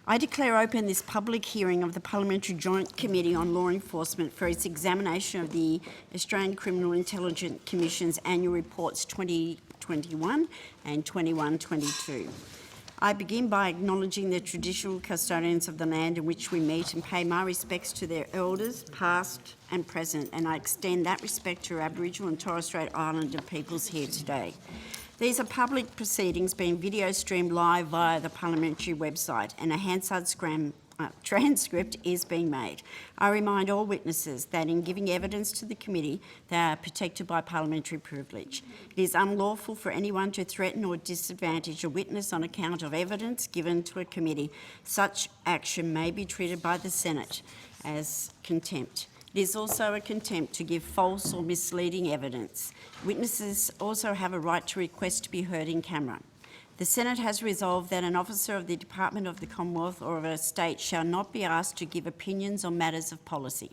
I declare open this public hearing of the Parliamentary Joint Committee on Law Enforcement for its examination of the Australian Criminal Intelligence Commission's annual reports 2021 and 21-22. I begin by acknowledging the traditional custodians of the land in which we meet and pay my respects to their elders, past and present, and I extend that respect to Aboriginal and Torres Strait Islander peoples here today. These are public proceedings being video streamed live via the parliamentary website, and a Hansard transcript is being made. I remind all witnesses that in giving evidence to the committee, they are protected by parliamentary privilege. It is unlawful for anyone to threaten or disadvantage a witness on account of evidence given to a committee. Such action may be treated by the Senate as contempt. It is also a contempt to give false or misleading evidence. Witnesses also have a right to request to be heard in camera. The Senate has resolved that an officer of the Department of the Commonwealth or of a state shall not be asked to give opinions on matters of policy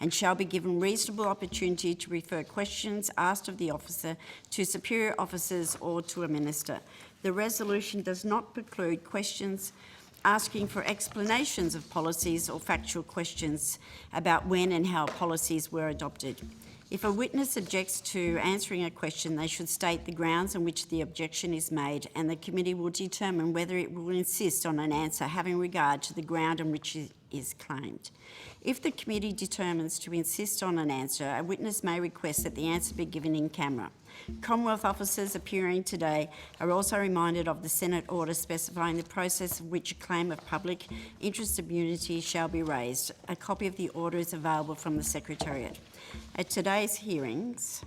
and shall be given reasonable opportunity to refer questions asked of the officer to superior officers or to a minister. The resolution does not preclude questions asking for explanations of policies or factual questions about when and how policies were adopted. If a witness objects to answering a question, they should state the grounds on which the objection is made, and the committee will determine whether it will insist on an answer having regard to the ground on which it is claimed. If the committee determines to insist on an answer, a witness may request that the answer be given in camera. Commonwealth officers appearing today are also reminded of the Senate order specifying the process of which a claim of public interest immunity shall be raised. A copy of the order is available from the Secretariat. At today's hearings,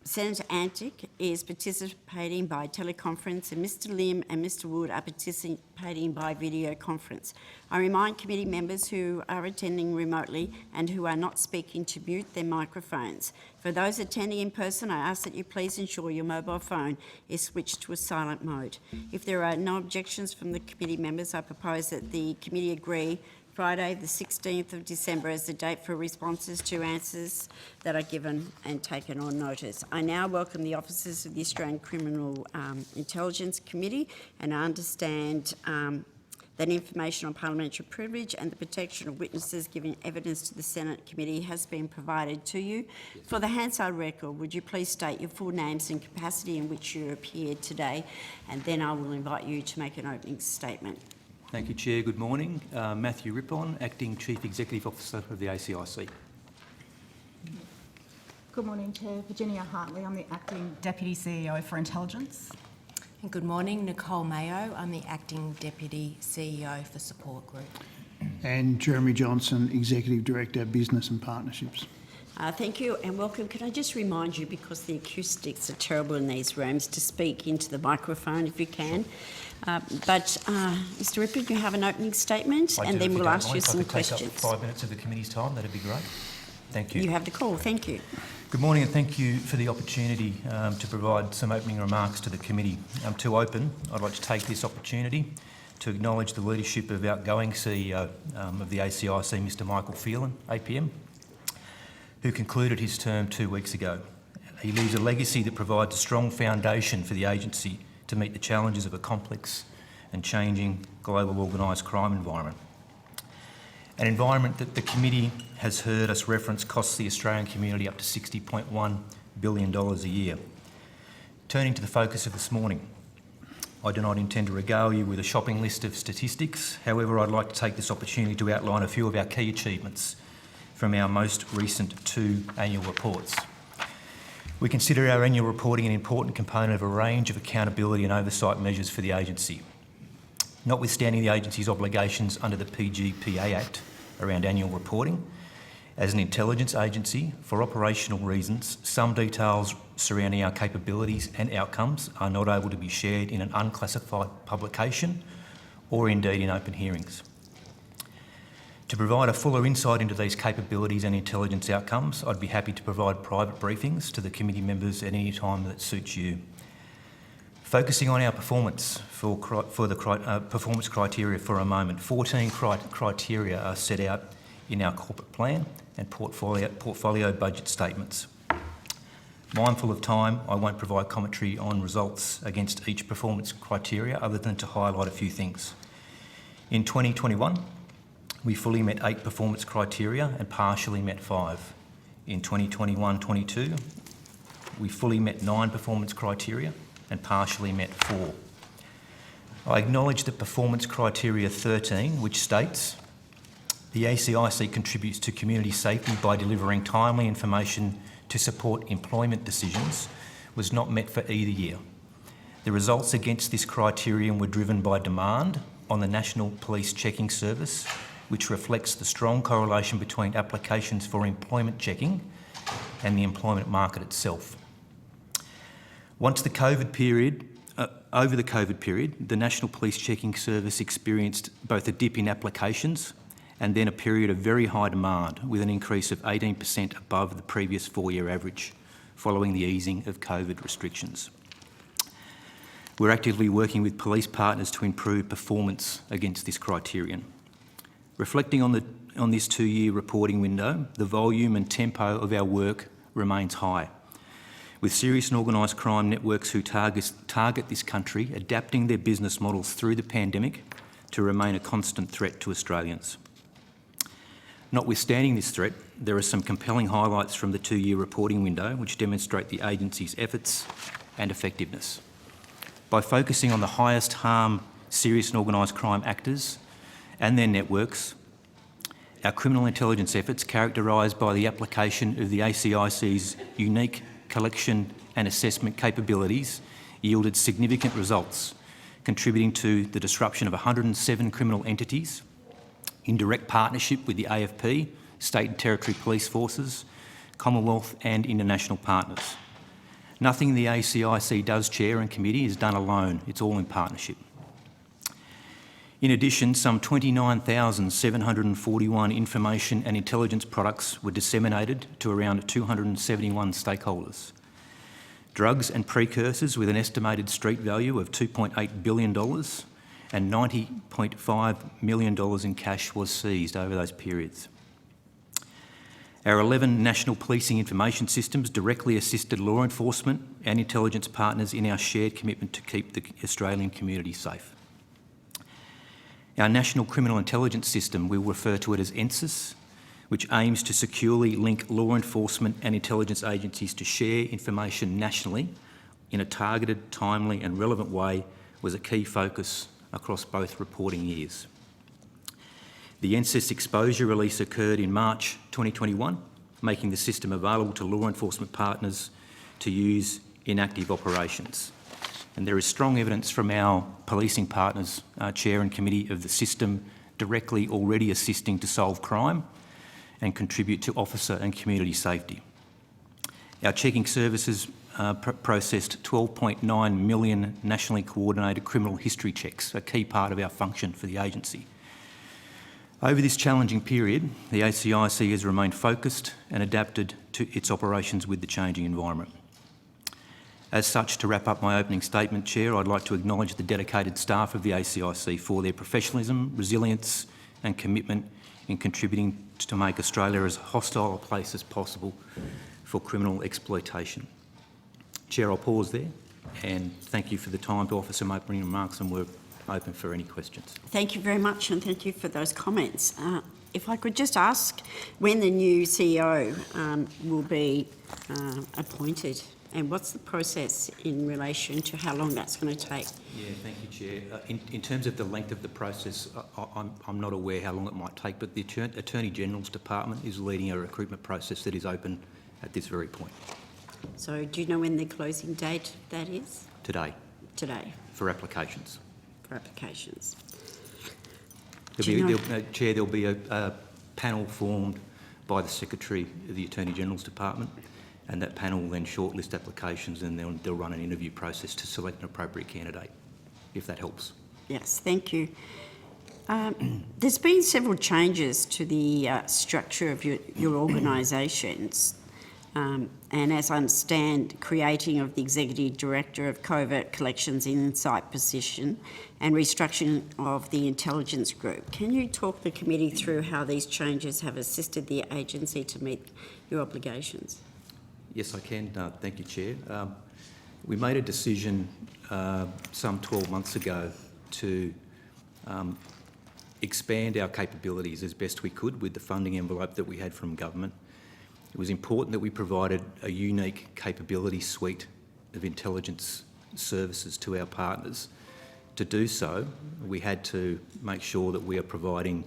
Senator Antic is participating by teleconference and Mr Lim and Mr Wood are participating by video conference. I remind committee members who are attending remotely and who are not speaking to mute their microphones. For those attending in person, I ask that you please ensure your mobile phone is switched to a silent mode. If there are no objections from the committee members, I propose that the committee agree Friday the 16th of December as the date for responses to answers that are given and taken on notice. I now welcome the officers of the Australian Criminal Intelligence Committee, and I understand that information on parliamentary privilege and the protection of witnesses giving evidence to the Senate committee has been provided to you. For the Hansard record, would you please state your full names and capacity in which you appeared today, and then I will invite you to make an opening statement. Thank you, Chair. Good morning. Matthew Rippon, Acting Chief Executive Officer of the ACIC. Good morning, Chair. Virginia Hartley, I'm the Acting Deputy CEO for Intelligence. And good morning, Nicole Mayo. I'm the Acting Deputy CEO for Support Group. And Jeremy Johnson, Executive Director, Business and Partnerships. Thank you and welcome. Can I just remind you, because the acoustics are terrible in these rooms, to speak into the microphone if you can. Mr Rippon, you have an opening statement and then we'll ask you some questions. Take up 5 minutes of the committee's time, that'd be great. Thank you. You have the call. Thank you. Good morning and thank you for the opportunity to provide some opening remarks to the committee. To open, I'd like to take this opportunity to acknowledge the leadership of outgoing CEO of the ACIC, Mr Michael Phelan, APM, who concluded his term 2 weeks ago. He leaves a legacy that provides a strong foundation for the agency to meet the challenges of a complex and changing global organised crime environment. An environment that the committee has heard us reference costs the Australian community up to $60.1 billion a year. Turning to the focus of this morning, I do not intend to regale you with a shopping list of statistics. However, I'd like to take this opportunity to outline a few of our key achievements from our most recent 2 annual reports. We consider our annual reporting an important component of a range of accountability and oversight measures for the agency. Notwithstanding the agency's obligations under the PGPA Act around annual reporting, as an intelligence agency, for operational reasons, some details surrounding our capabilities and outcomes are not able to be shared in an unclassified publication or indeed in open hearings. To provide a fuller insight into these capabilities and intelligence outcomes, I'd be happy to provide private briefings to the committee members at any time that suits you. Focusing on our performance for the performance criteria for a moment, 14 criteria are set out in our corporate plan and portfolio budget statements. Mindful of time, I won't provide commentary on results against each performance criteria other than to highlight a few things. In 2021, we fully met 8 performance criteria and partially met 5. In 2021-22, we fully met 9 performance criteria and partially met 4. I acknowledge that performance criteria 13, which states, the ACIC contributes to community safety by delivering timely information to support employment decisions, was not met for either year. The results against this criterion were driven by demand on the National Police Checking Service, which reflects the strong correlation between applications for employment checking and the employment market itself. Over the COVID period, the National Police Checking Service experienced both a dip in applications and then a period of very high demand, with an increase of 18% above the previous 4-year average, following the easing of COVID restrictions. We're actively working with police partners to improve performance against this criterion. Reflecting on this 2-year reporting window, the volume and tempo of our work remains high, with serious and organised crime networks who target this country adapting their business models through the pandemic to remain a constant threat to Australians. Notwithstanding this threat, there are some compelling highlights from the 2-year reporting window which demonstrate the agency's efforts and effectiveness. By focusing on the highest harm serious and organised crime actors and their networks, our criminal intelligence efforts, characterised by the application of the ACIC's unique collection and assessment capabilities, yielded significant results, contributing to the disruption of 107 criminal entities in direct partnership with the AFP, state and territory police forces, Commonwealth and international partners. Nothing the ACIC does, Chair and Committee, is done alone. It's all in partnership. In addition, some 29,741 information and intelligence products were disseminated to around 271 stakeholders. Drugs and precursors with an estimated street value of $2.8 billion and $90.5 million in cash was seized over those periods. Our 11 national policing information systems directly assisted law enforcement and intelligence partners in our shared commitment to keep the Australian community safe. Our National Criminal Intelligence System, we'll refer to it as NCIS, which aims to securely link law enforcement and intelligence agencies to share information nationally in a targeted, timely and relevant way, was a key focus across both reporting years. The NCIS exposure release occurred in March 2021, making the system available to law enforcement partners to use in active operations. And there is strong evidence from our policing partners, Chair and Committee, of the system directly already assisting to solve crime and contribute to officer and community safety. Our checking services processed 12.9 million nationally coordinated criminal history checks, a key part of our function for the agency. Over this challenging period, the ACIC has remained focused and adapted to its operations with the changing environment. As such, to wrap up my opening statement, Chair, I'd like to acknowledge the dedicated staff of the ACIC for their professionalism, resilience and commitment in contributing to make Australia as hostile a place as possible for criminal exploitation. Chair, I'll pause there and thank you for the time to offer some opening remarks, and we're open for any questions. Thank you very much, and thank you for those comments. If I could just ask when the new CEO will be appointed, and what's the process in relation to how long that's going to take? Yeah, thank you, Chair. In terms of the length of the process, I'm not aware how long it might take, but the Attorney General's Department is leading a recruitment process that is open at this very point. So do you know when the closing date that is? Today, Today, for applications. for applications. Chair, there'll be a panel formed by the Secretary of the Attorney General's Department, and that panel will then shortlist applications, and they'll run an interview process to select an appropriate candidate, if that helps. Yes, thank you. There's been several changes to the structure of your organisations, and as I understand, creating of the Executive Director of Covert Collections Insight position and restructuring of the Intelligence Group. Can you talk the committee through how these changes have assisted the agency to meet your obligations? Yes, I can. Thank you, Chair. We made a decision some 12 months ago to expand our capabilities as best we could with the funding envelope that we had from government. It was important that we provided a unique capability suite of intelligence services to our partners. To do so, we had to make sure that we are providing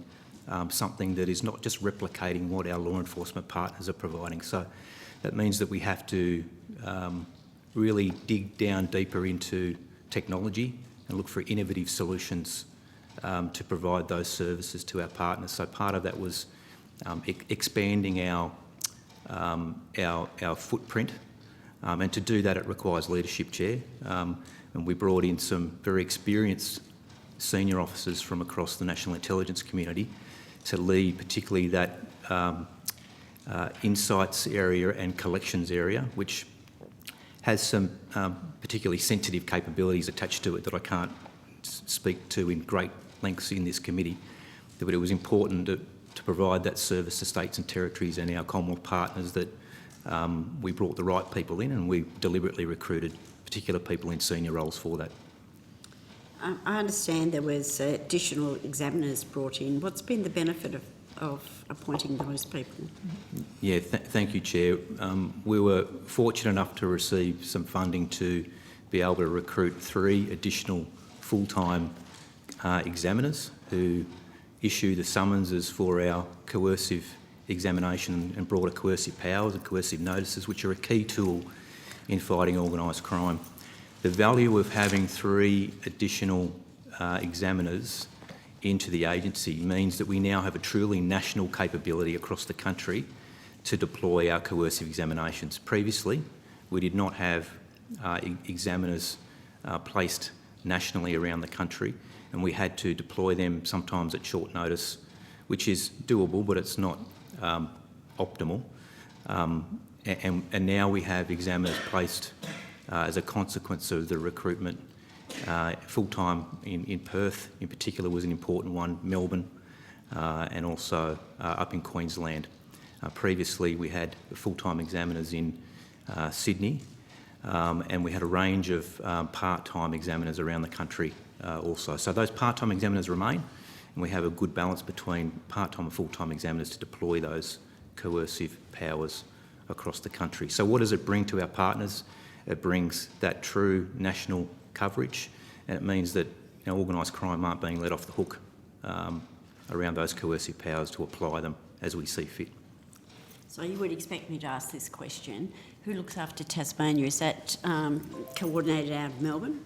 something that is not just replicating what our law enforcement partners are providing. So that means that we have to really dig down deeper into technology and look for innovative solutions to provide those services to our partners. So part of that was expanding our footprint, and to do that it requires leadership, Chair. And we brought in some very experienced senior officers from across the national intelligence community to lead particularly that insights area and collections area, which has some particularly sensitive capabilities attached to it that I can't speak to in great lengths in this committee. But it was important to provide that service to states and territories and our Commonwealth partners that we brought the right people in, and we deliberately recruited particular people in senior roles for that. I understand there was additional examiners brought in. What's been the benefit of appointing those people? Yeah, thank you, Chair. We were fortunate enough to receive some funding to be able to recruit 3 additional full-time examiners who issue the summonses for our coercive examination and broader coercive powers and coercive notices, which are a key tool in fighting organised crime. The value of having 3 additional examiners into the agency means that we now have a truly national capability across the country to deploy our coercive examinations. Previously, we did not have examiners placed nationally around the country, and we had to deploy them sometimes at short notice, which is doable, but it's not optimal. And now we have examiners placed as a consequence of the recruitment. Full-time in Perth in particular was an important one, Melbourne, and also up in Queensland. Previously we had full-time examiners in Sydney, and we had a range of part-time examiners around the country also. So those part-time examiners remain, and we have a good balance between part-time and full-time examiners to deploy those coercive powers across the country. So what does it bring to our partners? It brings that true national coverage, and it means that organised crime aren't being let off the hook around those coercive powers to apply them as we see fit. So you would expect me to ask this question. Who looks after Tasmania? Is that coordinated out of Melbourne?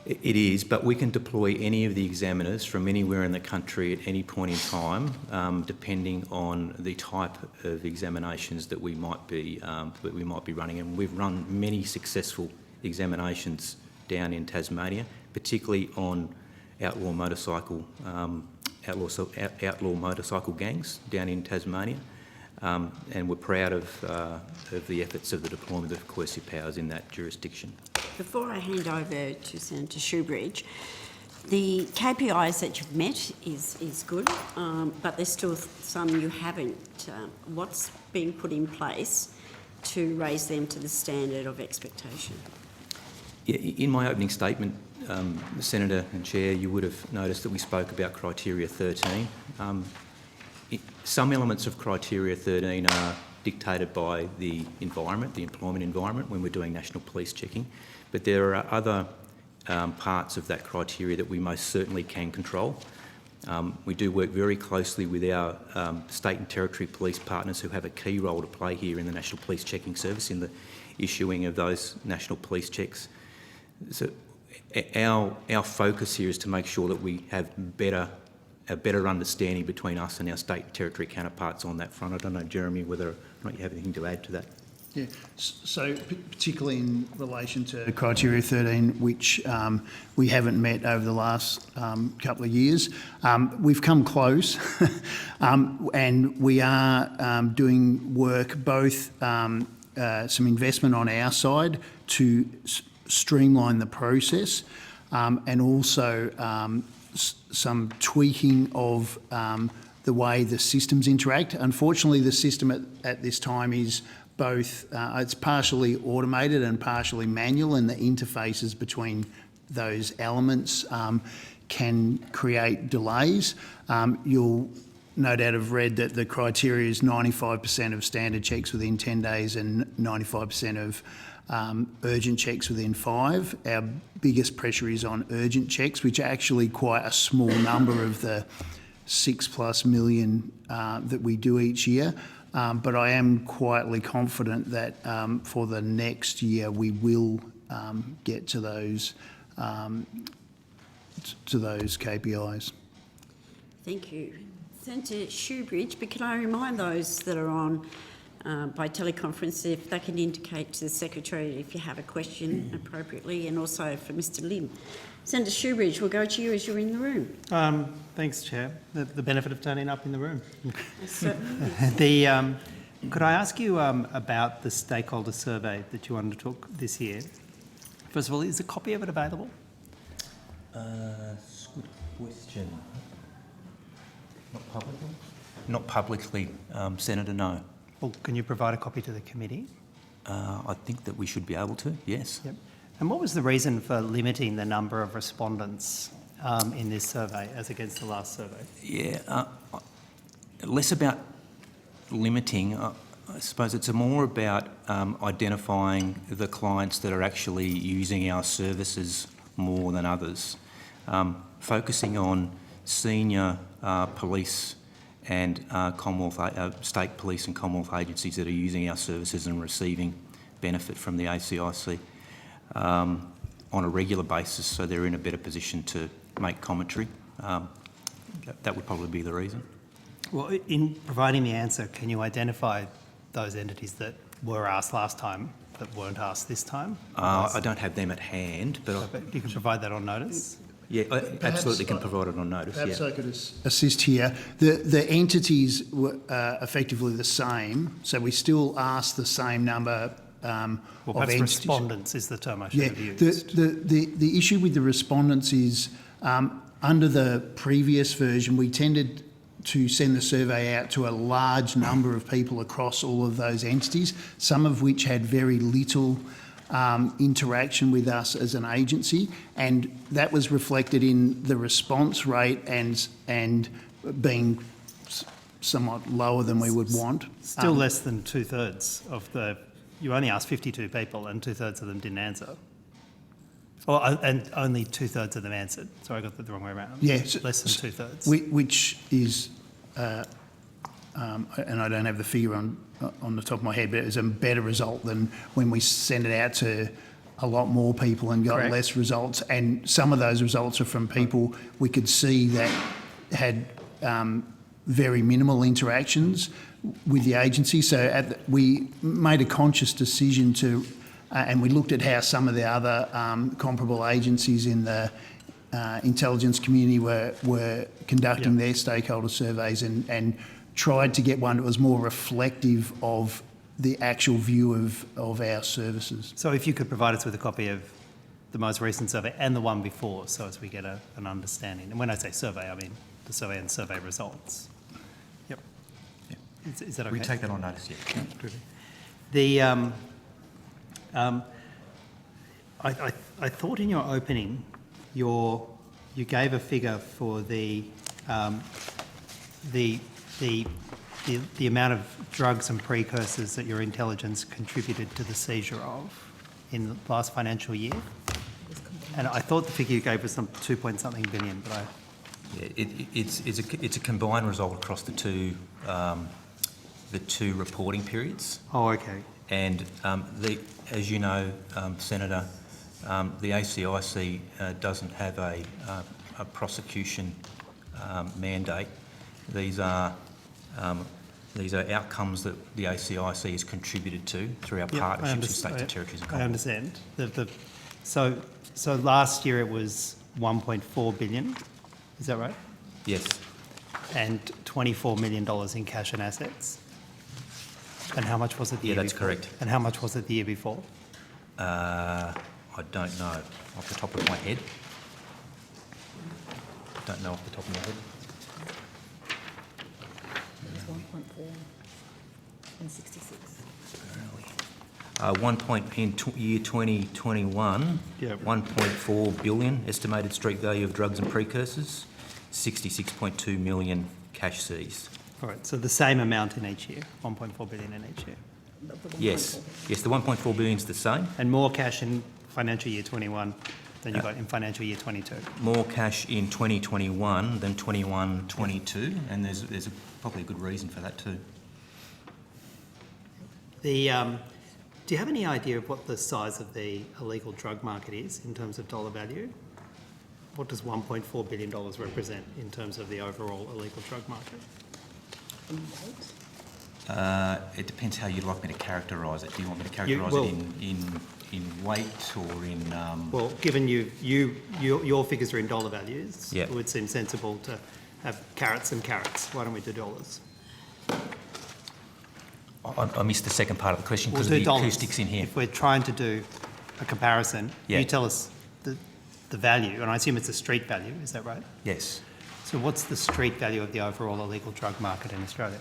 It is, but we can deploy any of the examiners from anywhere in the country at any point in time, depending on the type of examinations that we might be running. And we've run many successful examinations down in Tasmania, particularly on outlaw motorcycle gangs down in Tasmania. And we're proud of the efforts of the deployment of coercive powers in that jurisdiction. Before I hand over to Senator Shoebridge, the KPIs that you've met is good, but there's still some you haven't. What's being put in place to raise them to the standard of expectation? Yeah, in my opening statement, Senator and Chair, you would have noticed that we spoke about Criteria 13. Some elements of Criteria 13 are dictated by the environment, the employment environment, when we're doing national police checking, but there are other parts of that criteria that we most certainly can control. We do work very closely with our state and territory police partners who have a key role to play here in the National Police Checking Service in the issuing of those national police checks. So our focus here is to make sure that we have a better understanding between us and our state and territory counterparts on that front. I don't know, Jeremy, whether or not you have anything to add to that. Yeah, so particularly in relation to Criteria 13, which we haven't met over the last couple of years, we've come close and we are doing work, both some investment on our side to streamline the process and also some tweaking of the way the systems interact. Unfortunately, the system at this time is both, it's partially automated and partially manual, and the interfaces between those elements can create delays. You'll no doubt have read that the criteria is 95% of standard checks within 10 days and 95% of urgent checks within 5. Our biggest pressure is on urgent checks, which are actually quite a small number of the 6+ million that we do each year. But I am quietly confident that for the next year we will get to those KPIs. Thank you. Senator Shoebridge, but can I remind those that are on by teleconference if they can indicate to the Secretary if you have a question appropriately, and also for Mr Lim. Senator Shoebridge, we'll go to you as you're in the room. Thanks, Chair. The benefit of turning up in the room. Certainly. Could I ask you about the stakeholder survey that you undertook this year? First of all, is a copy of it available? Good question. Not publicly? Not publicly, Senator, no. Well, can you provide a copy to the committee? I think that we should be able to, yes. Yep. And what was the reason for limiting the number of respondents in this survey as against the last survey? Yeah, less about limiting. I suppose it's more about identifying the clients that are actually using our services more than others, focusing on senior police and state police and Commonwealth agencies that are using our services and receiving benefit from the ACIC on a regular basis, so they're in a better position to make commentary. That would probably be the reason. Well, in providing the answer, can you identify those entities that were asked last time that weren't asked this time? I don't have them at hand, but You can provide that on notice? yeah, I absolutely can provide it on notice. Perhaps Yeah. I could assist here. The entities were effectively the same, so we still ask the same number Well, of perhaps entities. respondents is the term I should Yeah, have used. the issue with the respondents is under the previous version, we tended to send the survey out to a large number of people across all of those entities, some of which had very little interaction with us as an agency, and that was reflected in the response rate and being somewhat lower than we would want. Still less than 2/3 of the... You only asked 52 people and 2/3 of them didn't answer. And only 2/3 of them answered. Sorry, I got that the wrong way around. Yeah, Less than 2/3. Which is, and I don't have the figure on the top of my head, but it's a better result than when we send it out to a lot more people and got Correct. less results. And some of those results are from people we could see that had very minimal interactions with the agency. So we made a conscious decision to, and we looked at how some of the other comparable agencies in the intelligence community were conducting their stakeholder surveys and tried to get one that was more reflective of the actual view of our services. So if you could provide us with a copy of the most recent survey and the one before, so as we get an understanding. And when I say survey, I mean the survey and survey results. Yep. Is that okay? We take that on notice, yeah. The I thought in your opening, you gave a figure for the amount of drugs and precursors that your intelligence contributed to the seizure of in the last financial year, and I thought the figure you gave was some 2-point-something billion, but Yeah, it's a combined result across the two reporting periods. Oh, okay. And as you know, Senator, the ACIC doesn't have a prosecution mandate. These are outcomes that the ACIC has contributed to through our partnerships with states and territories and I Commonwealth. understand. So last year it was 1.4 billion, is that right? Yes. And $24 million in cash and assets. And how much was it the year before? Yeah, that's correct. And how much was it the year before? I don't know off the top of my head. Don't know off the top of my head. It's 1.4 and 66. Year 2021, Yep. 1.4 billion estimated street value of drugs and precursors, 66.2 million cash seized. All right, so the same amount in each year, 1.4 billion in each year. Yes, yes, the 1.4 billion is the same. And more cash in financial year 21 than you got in financial year 22. More cash in 2021 than 21-22, and there's probably a good reason for that too. Do you have any idea of what the size of the illegal drug market is in terms of dollar value? What does $1.4 billion represent in terms of the overall illegal drug market? It depends how you'd like me to characterise it. Do you want me to characterise well- it in weight or in... Well, given your figures are in dollar values, Yeah. it would seem sensible to have carrots and carrots. Why don't we do dollars? I missed the second part of the question We'll because of do the dollars. acoustics in here. If we're trying to do a comparison, Yeah. you tell us the value, and I assume it's a street value, is that right? Yes. So what's the street value of the overall illegal drug market in Australia?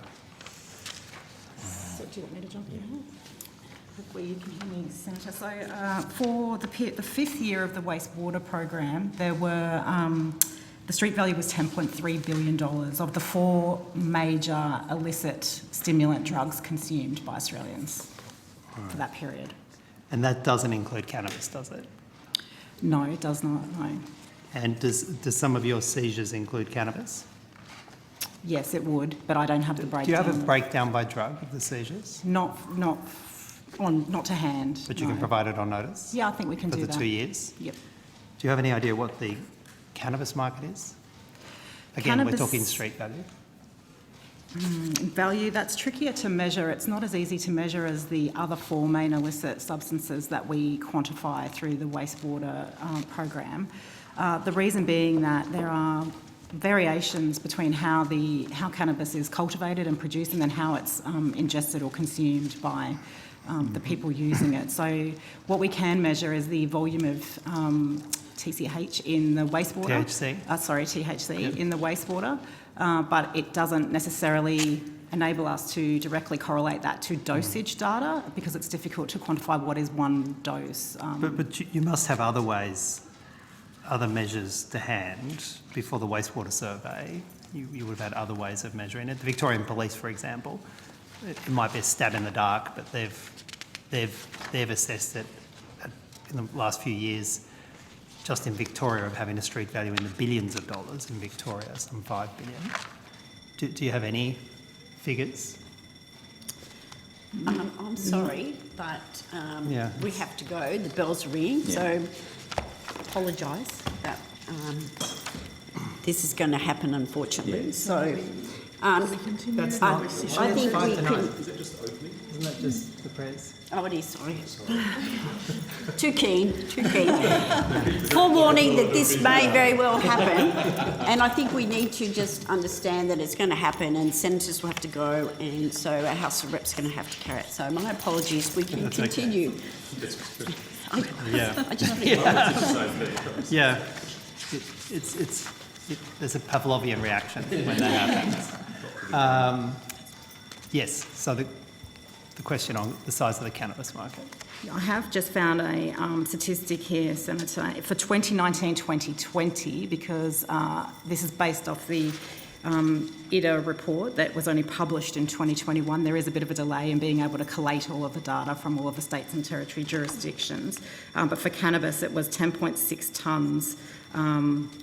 So do you want me to jump in? Hopefully you can hear me, Senator. So for the fifth year of the wastewater program, there were the street value was $10.3 billion of the 4 major illicit stimulant drugs consumed by Australians for that period. And that doesn't include cannabis, does it? No, it does not, no. And does some of your seizures include cannabis? Yes, it would, but I don't have the breakdown. Do you have a breakdown by drug of the seizures? Not to hand. But you no. can provide it on notice? Yeah, I think we can For do the that. 2 years? Yep. Do you have any idea what the cannabis market is? Again, Cannabis- we're talking street value. Value, that's trickier to measure. It's not as easy to measure as the other 4 main illicit substances that we quantify through the wastewater program. The reason being that there are variations between how cannabis is cultivated and produced and then how it's ingested or consumed by the people using it. So what we can measure is the volume of TCH in the wastewater. THC? THC in the wastewater, but it doesn't necessarily enable us to directly correlate that to dosage data because it's difficult to quantify what is one dose. But you must have other ways, other measures to hand before the wastewater survey. You would have had other ways of measuring it. The Victorian Police, for example, it might be a stab in the dark, but they've assessed it in the last few years, just in Victoria, of having a street value in the billions of dollars in Victoria, some 5 billion. Do you have any figures? I'm sorry, but Yeah. we have to go. The bell's ringing, so apologise that this is going to happen, unfortunately. So That's I not. think we can... Isn't that just the press? Oh, it is, sorry. Too keen. Forewarning that this may very well happen, and I think we need to just understand that it's going to happen, and senators will have to go, and so our House of Reps is going to have to carry it. So my apologies. We can continue. Yeah. I just want to Yeah. There's a Pavlovian reaction when that happens. Yes, so the question on the size of the cannabis market. I have just found a statistic here, Senator, for 2019-2020, because this is based off the IDA report that was only published in 2021. There is a bit of a delay in being able to collate all of the data from all of the states and territory jurisdictions. But for cannabis, it was 10.6 tonnes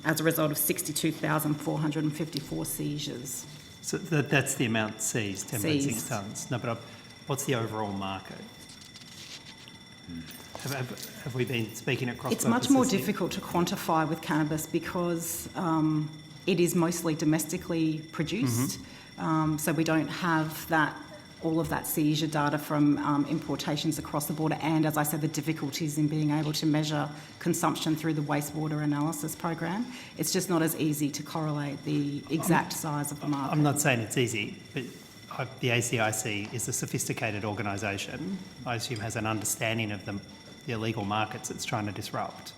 as a result of 62,454 seizures. So that's the amount seized, 10.6 Seized. tonnes. No, but what's the overall market? Have we been speaking across It's much more purposes here? difficult to quantify with cannabis because it is mostly domestically produced. So we don't have all of that seizure data from importations across the border, and as I said, the difficulties in being able to measure consumption through the wastewater analysis program. It's just not as easy to correlate the exact size of the market. I'm not saying it's easy, but the ACIC is a sophisticated organisation, I assume has an understanding of the illegal markets it's trying to disrupt.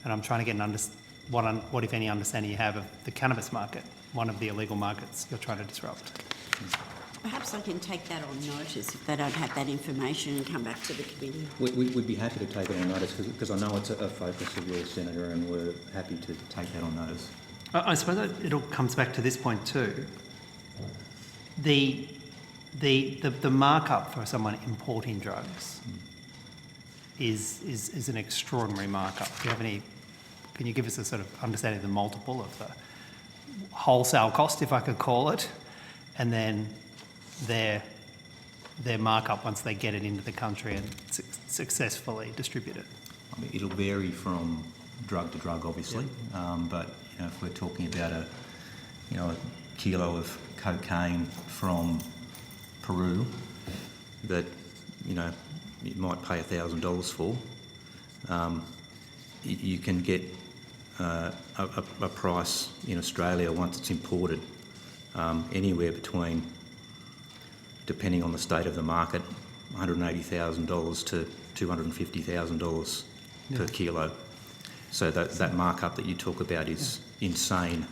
And I'm trying to get what, if any, understanding you have of the cannabis market, one of the illegal markets you're trying to disrupt. Perhaps I can take that on notice if they don't have that information and come back to the committee. We'd be happy to take it on notice because I know it's a focus of yours, Senator, and we're happy to take that on notice. I suppose it all comes back to this point too. The markup for someone importing drugs is an extraordinary markup. Do you have any? Can you give us a sort of understanding of the multiple of the wholesale cost, if I could call it, and then their markup once they get it into the country and successfully distribute it? I mean, it'll vary from drug to drug, obviously, but you know, if we're talking about a kilo of cocaine from Peru that you might pay $1,000 for, you can get a price in Australia once it's imported anywhere between, depending on the state of the market, $180,000 to $250,000 per kilo. So that markup that you talk about is insane.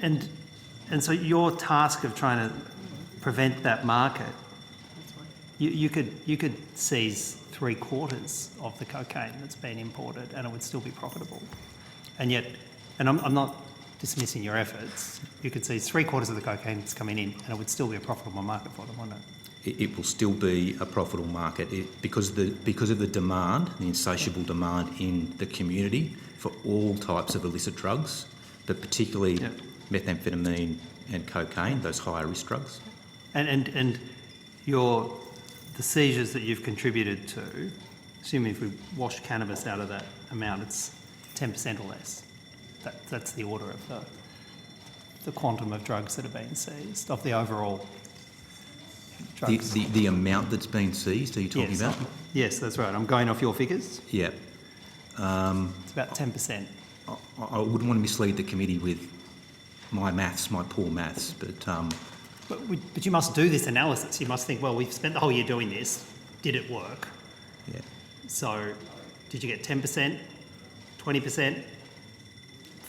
And so your task of trying to prevent that market, you could seize 3/4 of the cocaine that's been imported and it would still be profitable. And yet, and I'm not dismissing your efforts, you could seize 3/4 of the cocaine that's coming in and it would still be a profitable market for them, wouldn't it? It will still be a profitable market because of the demand, the insatiable demand in the community for all types of illicit drugs, but particularly methamphetamine and cocaine, those higher risk drugs. And the seizures that you've contributed to, assuming if we wash cannabis out of that amount, it's 10% or less. That's the order of the quantum of drugs that have been seized, of the overall drugs. The amount that's been seized, are you talking about? Yes, that's right. I'm going off your figures. Yeah. It's about 10%. I wouldn't want to mislead the committee with my poor maths, But you must do this analysis. You must think, well, we've spent the whole year doing this. Did it work? yeah. So did you get 10%, 20%,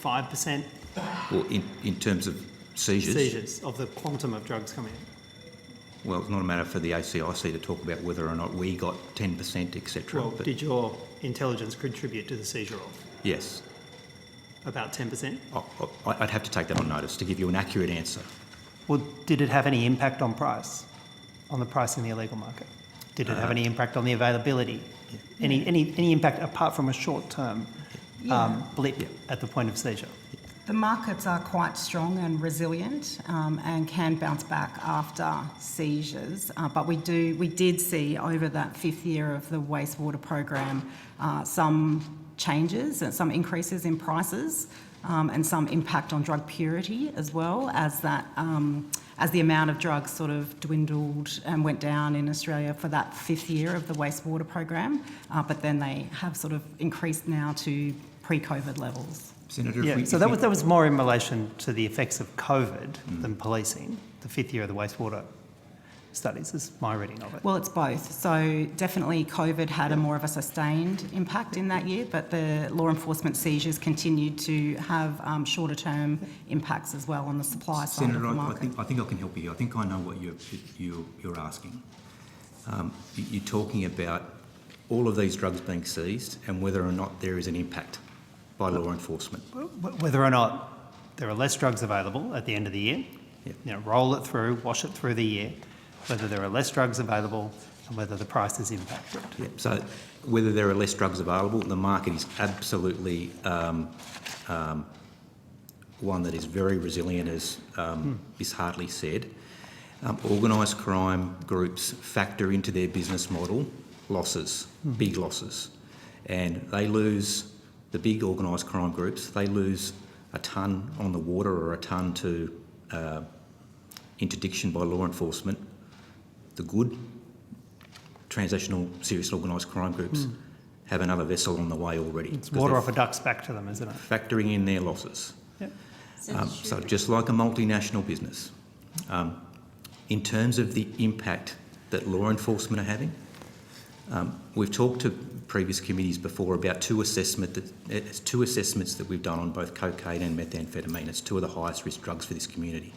5%? Well, in terms of seizures? Seizures of the quantum of drugs coming in. Well, it's not a matter for the ACIC to talk about whether or not we got 10%, etc. Well, did your intelligence contribute to the seizure of Yes. about 10%? I'd have to take that on notice to give you an accurate answer. Well, did it have any impact on price, on the price in the illegal market? Did it have any impact on the availability? Any impact apart from a short-term blip at the point of seizure? The markets are quite strong and resilient and can bounce back after seizures. But we did see over that 5th year of the wastewater program some changes and some increases in prices and some impact on drug purity as well, as the amount of drugs sort of dwindled and went down in Australia for that 5th year of the wastewater program. But then they have sort of increased now to pre-COVID levels. Senator, So that was more in relation to the effects of COVID than policing. The 5th year of the wastewater studies is my reading of it. Well, it's both. So definitely COVID had a more of a sustained impact in that year, but the law enforcement seizures continued to have shorter term impacts as well on the supply side Senator, of the market. I think I can help you. I think I know what you're asking. You're talking about all of these drugs being seized and whether or not there is an impact by law enforcement. Whether or not there are less drugs available at the end of the year, roll it through, wash it through the year, whether there are less drugs available and whether the price is impacted. Yeah. So whether there are less drugs available, the market is absolutely one that is very resilient, as Ms Hartley said. Organised crime groups factor into their business model losses, big losses, and they lose. The big organised crime groups, they lose a tonne on the water or a tonne to interdiction by law enforcement. The good transnational serious organised crime groups have another vessel on the way already. It's water off a duck's back to them, isn't it? Factoring in their losses. Yep. So just like a multinational business, in terms of the impact that law enforcement are having, we've talked to previous committees before about two assessments that we've done on both cocaine and methamphetamine. It's two of the highest risk drugs for this community.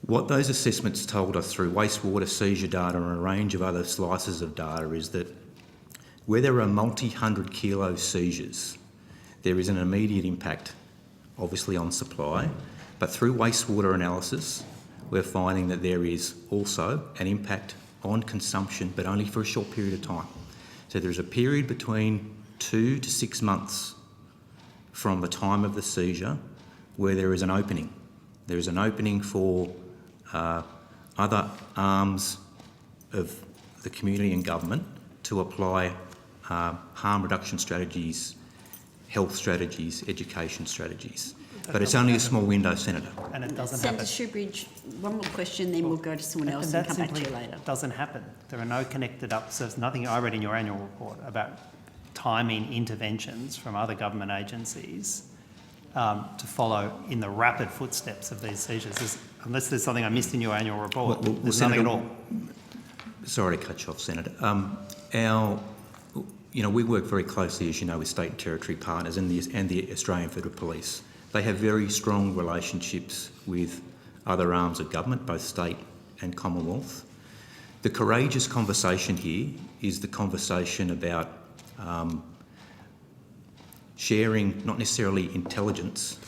What those assessments told us through wastewater seizure data and a range of other slices of data is that where there are multi-hundred kilo seizures, there is an immediate impact, obviously, on supply, but through wastewater analysis, we're finding that there is also an impact on consumption, but only for a short period of time. So there's a period between 2 to 6 months from the time of the seizure where there is an opening. There is an opening for other arms of the community and government to apply harm reduction strategies, health strategies, education strategies. But it's only a small window, Senator. And it doesn't Senator happen. Shoebridge, one more question, then we'll go to someone else and that come back to you simply later. doesn't happen. There are no connected up, so there's nothing I read in your annual report about timing interventions from other government agencies to follow in the rapid footsteps of these seizures. Unless there's something I missed in your annual report, Well, there's nothing at Senator, all. Sorry to cut you off, Senator. We work very closely, as you know, with state and territory partners and the Australian Federal Police. They have very strong relationships with other arms of government, both state and Commonwealth. The courageous conversation here is the conversation about sharing, not necessarily intelligence,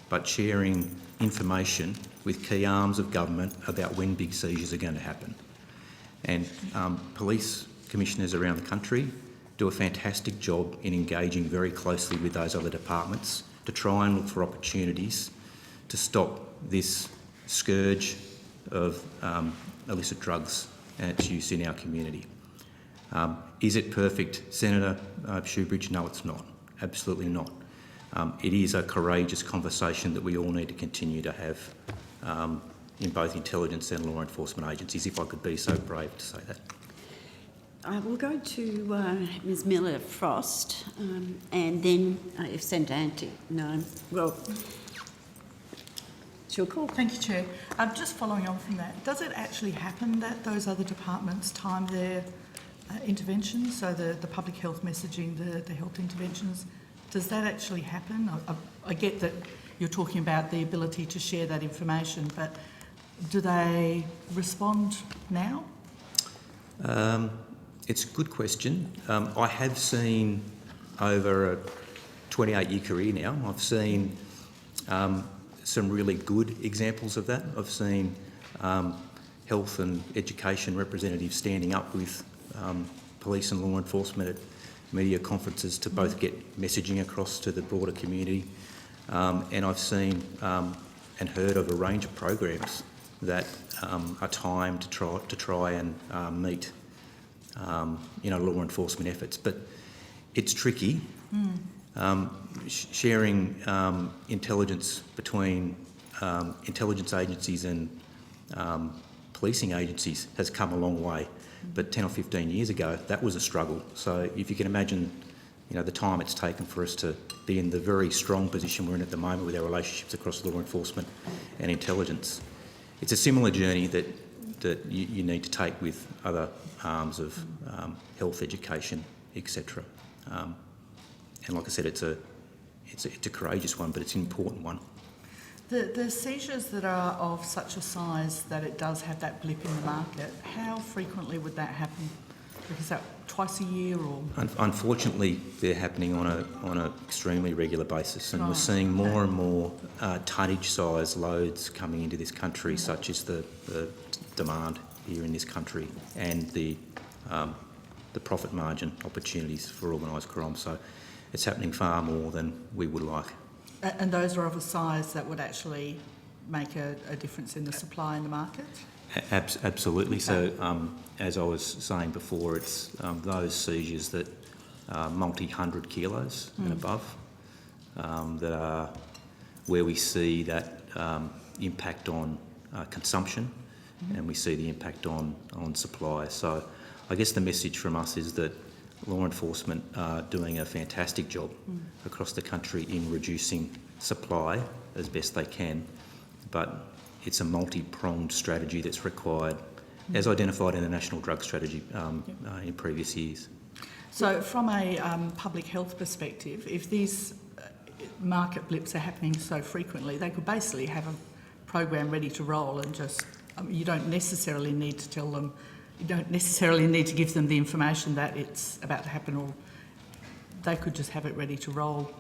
but sharing information with key arms of government about when big seizures are going to happen. And police commissioners around the country do a fantastic job in engaging very closely with those other departments to try and look for opportunities to stop this scourge of illicit drugs and its use in our community. Is it perfect, Senator Shoebridge? No, it's not. Absolutely not. It is a courageous conversation that we all need to continue to have in both intelligence and law enforcement agencies, if I could be so brave to say that. We'll go to Ms Miller Frost, and then if Senator Antic, no, well, it's your call. Thank you, Chair. Just following on from that, does it actually happen that those other departments time their interventions, so the public health messaging, the health interventions, does that actually happen? I get that you're talking about the ability to share that information, but do they respond now? It's a good question. I have seen over a 28-year career now, I've seen some really good examples of that. I've seen health and education representatives standing up with police and law enforcement at media conferences to both get messaging across to the broader community. And I've seen and heard of a range of programs that are timed to try and meet law enforcement efforts. But it's tricky. Sharing intelligence between intelligence agencies and policing agencies has come a long way. But 10 or 15 years ago, that was a struggle. So if you can imagine, the time it's taken for us to be in the very strong position we're in at the moment with our relationships across law enforcement and intelligence, it's a similar journey that you need to take with other arms of health, education, etc. And like I said, it's a courageous one, but it's an important one. The seizures that are of such a size that it does have that blip in the market, how frequently would that happen? Is that twice a year or? Unfortunately, they're happening on an extremely regular basis, and we're seeing more and more tonnage size loads coming into this country, such as the demand here in this country and the profit margin opportunities for organised crime. So it's happening far more than we would like. And those are of a size that would actually make a difference in the supply in the market? Absolutely. So, as I was saying before, it's those seizures that are multi-hundred kilos and above that are where we see that impact on consumption and we see the impact on supply. So I guess the message from us is that law enforcement are doing a fantastic job across the country in reducing supply as best they can, but it's a multi-pronged strategy that's required, as identified in the National Drug Strategy in previous years. So from a public health perspective, if these market blips are happening so frequently, they could basically have a program ready to roll and just, you don't necessarily need to tell them, you don't necessarily need to give them the information that it's about to happen, or they could just have it ready to roll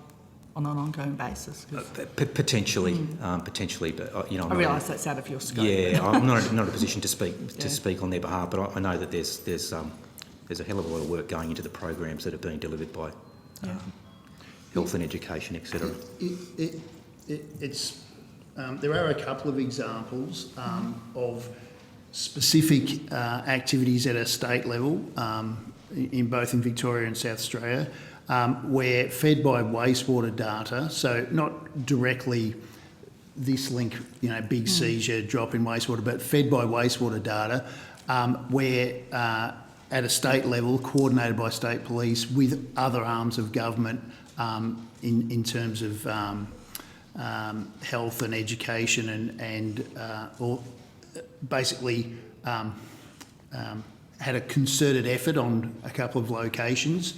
on an ongoing basis. 'Cause Potentially, but you know, I realise that's out of your scope. Yeah, I'm not in a position to speak on their behalf, but I know that there's a hell of a lot of work going into the programs that are being delivered by health and education, etc. There are a couple of examples of specific activities at a state level, in both in Victoria and South Australia, where fed by wastewater data, so not directly this link, you know, big seizure, drop in wastewater, but fed by wastewater data, where at a state level, coordinated by state police with other arms of government in terms of health and education and basically had a concerted effort on a couple of locations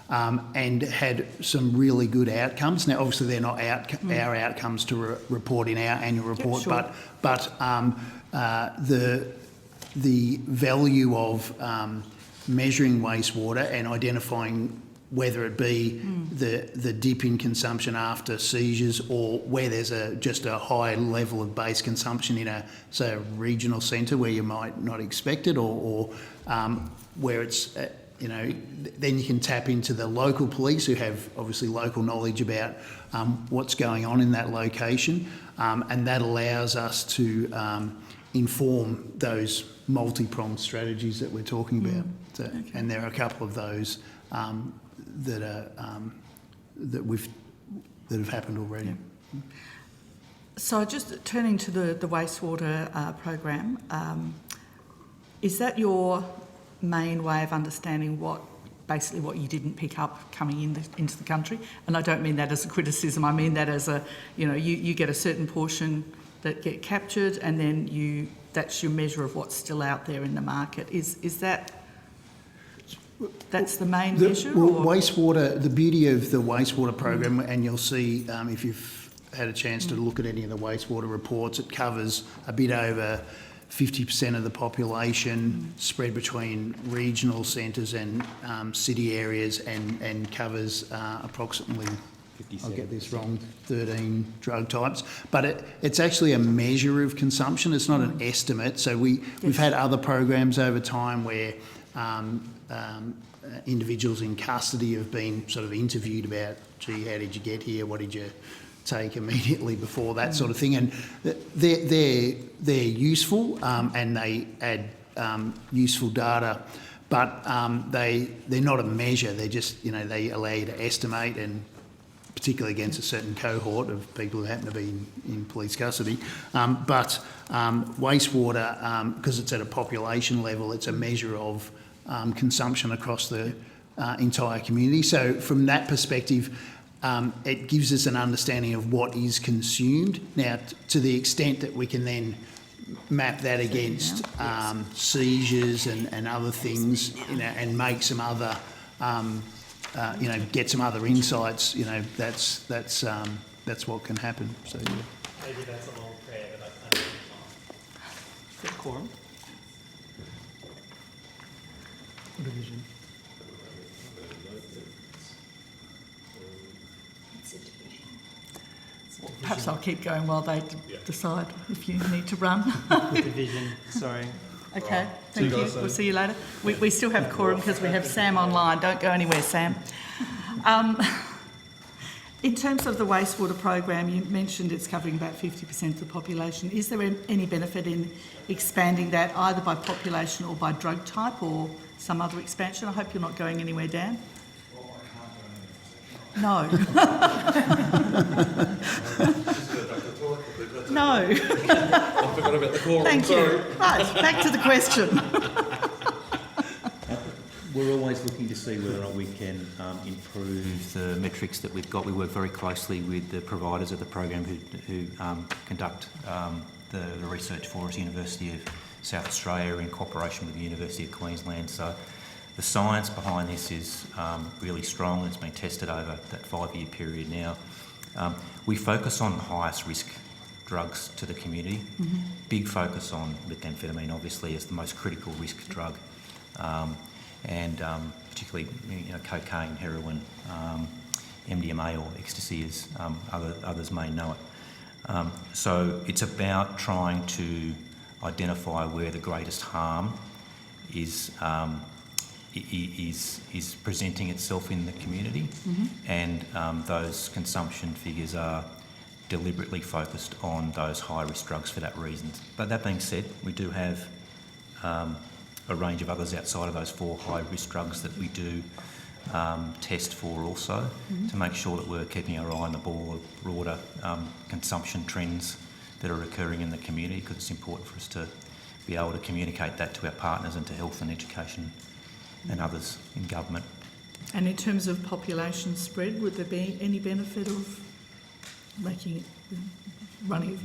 and had some really good outcomes. Now, obviously, they're not our outcomes to report in our annual report, sure. but the value of measuring wastewater and identifying whether it be the dip in consumption after seizures or where there's just a high level of base consumption in a regional centre where you might not expect it, or where it's then you can tap into the local police who have obviously local knowledge about what's going on in that location, and that allows us to inform those multi-pronged strategies that we're talking about. So, Okay. and there are a couple of those that have happened already. So just turning to the wastewater program, is that your main way of understanding what you didn't pick up coming into the country? And I don't mean that as a criticism. I mean that as you get a certain portion that get captured, and then that's your measure of what's still out there in the market. Is that? That's the main measure? Wastewater, the beauty of the wastewater program, and you'll see if you've had a chance to look at any of the wastewater reports, it covers a bit over 50% of the population spread between regional centres and city areas, and covers approximately, I'll get this wrong, 13 drug types. But it's actually a measure of consumption. It's not an estimate. So we've had other programs over time where individuals in custody have been sort of interviewed about, gee, how did you get here? What did you take immediately before, that sort of thing? And they're useful, and they add useful data, but they're not a measure. They're just, they allow you to estimate, and particularly against a certain cohort of people who happen to be in police custody. But wastewater, because it's at a population level, it's a measure of consumption across the entire community. So from that perspective, it gives us an understanding of what is consumed. Now, to the extent that we can then map that against seizures and other things, and make some other, get some other insights, that's what can happen. So, yeah. Maybe that's a long prayer, but I can't. Good quorum. Division. Perhaps I'll keep going while they decide if you need to run. Division, sorry. Okay, thank you. We'll see you later. We still have quorum because we have Sam online. Don't go anywhere, Sam. In terms of the wastewater program, you mentioned it's covering about 50% of the population. Is there any benefit in expanding that either by population or by drug type, or some other expansion? I hope you're not going anywhere, Dan. No. No. I forgot about the quorum. Thank you. Right, back to the question. We're always looking to see whether or not we can improve the metrics that we've got. We work very closely with the providers of the program who conduct the research for us, University of South Australia, in cooperation with the University of Queensland. So the science behind this is really strong. It's been tested over that 5-year period now. We focus on highest risk drugs to the community. Big focus on methamphetamine, obviously, as the most critical risk drug, and particularly cocaine, heroin, MDMA or ecstasy, as others may know it. So it's about trying to identify where the greatest harm is presenting itself in the community, and those consumption figures are deliberately focused on those high-risk drugs for that reason. But that being said, we do have a range of others outside of those 4 high-risk drugs that we do test for also, to make sure that we're keeping our eye on the broader consumption trends that are occurring in the community, because it's important for us to be able to communicate that to our partners and to health and education and others in government. And in terms of population spread, would there be any benefit of making it, running it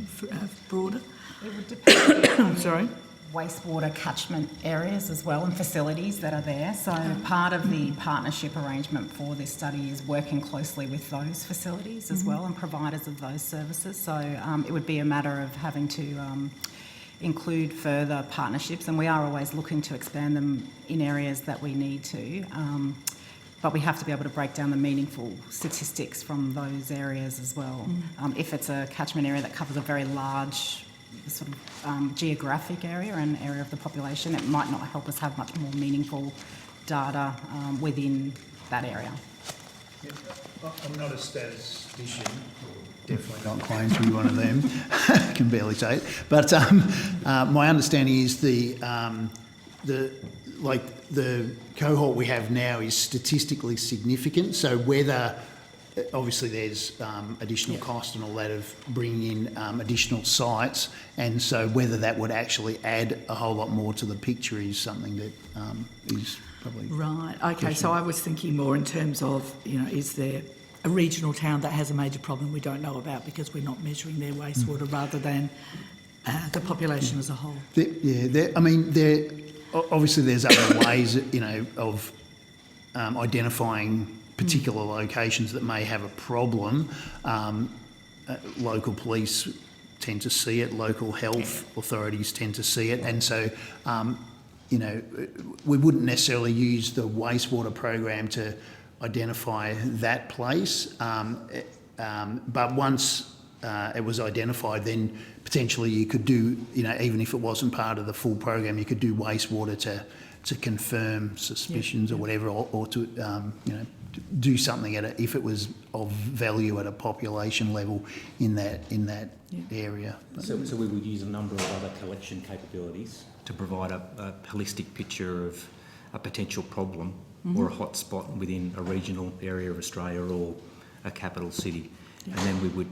broader? It would depend on Sorry? wastewater catchment areas as well and facilities that are there. So part of the partnership arrangement for this study is working closely with those facilities as well and providers of those services. So it would be a matter of having to include further partnerships, and we are always looking to expand them in areas that we need to. But we have to be able to break down the meaningful statistics from those areas as well. If it's a catchment area that covers a very large sort of geographic area and area of the population, it might not help us have much more meaningful data within that area. Yeah, I'm not a statistician, definitely not claim to be one of them. I can barely say it. But my understanding is the cohort we have now is statistically significant. So whether, obviously there's additional cost and all that of bringing in additional sites, and so whether that would actually add a whole lot more to the picture is something that is probably... Right, okay, so I was thinking more in terms of, is there a regional town that has a major problem we don't know about because we're not measuring their wastewater rather than the population as a whole? Obviously there's other ways, of identifying particular locations that may have a problem. Local police tend to see it, local health authorities tend to see it, and so, we wouldn't necessarily use the wastewater program to identify that place, but once it was identified, then potentially you could do, even if it wasn't part of the full program, you could do wastewater to confirm suspicions or whatever, or to do something if it was of value at a population level in that area. So we would use a number of other collection capabilities to provide a holistic picture of a potential problem or a hot spot within a regional area of Australia or a capital city, and then we would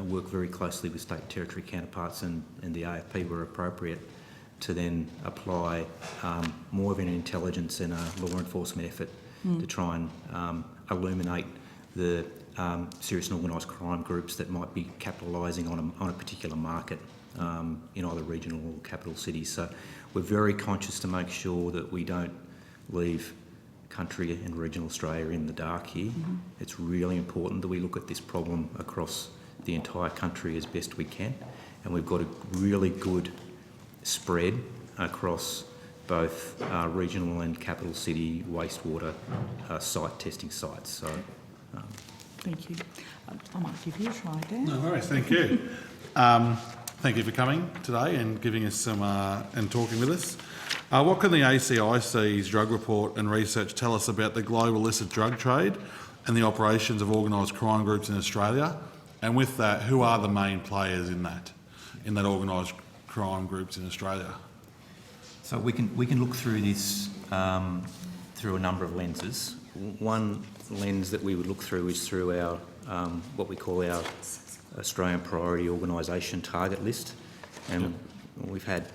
work very closely with state and territory counterparts and the AFP where appropriate to then apply more of an intelligence and a law enforcement effort to try and illuminate the serious and organised crime groups that might be capitalising on a particular market in either regional or capital cities. So we're very conscious to make sure that we don't leave country and regional Australia in the dark here. It's really important that we look at this problem across the entire country as best we can, and we've got a really good spread across both regional and capital city wastewater site testing sites. So, Thank you. I might give you a try, Dan. No worries, thank you. Thank you for coming today and giving us some and talking with us. What can the ACIC's drug report and research tell us about the global illicit drug trade and the operations of organised crime groups in Australia? And with that, who are the main players in that organised crime groups in Australia? So we can look through this through a number of lenses. One lens that we would look through is through our what we call our Australian Priority Organisation Target List, and we've had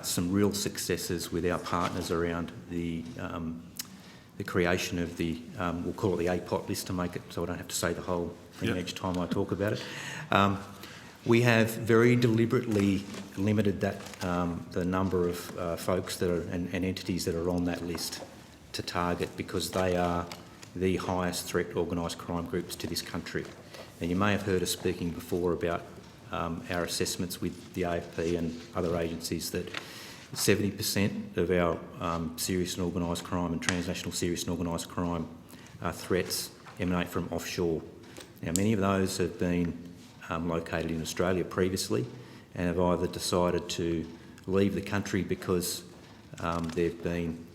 some real successes with our partners around the creation of the, we'll call it the APOT list to make it so I don't have to say the whole thing each time I talk about it. We have very deliberately limited that the number of folks that are and entities that are on that list to target, because they are the highest threat organised crime groups to this country. And you may have heard us speaking before about our assessments with the AFP and other agencies that 70% of our serious and organised crime and transnational serious and organised crime threats emanate from offshore. Now, many of those have been located in Australia previously and have either decided to leave the country because they've been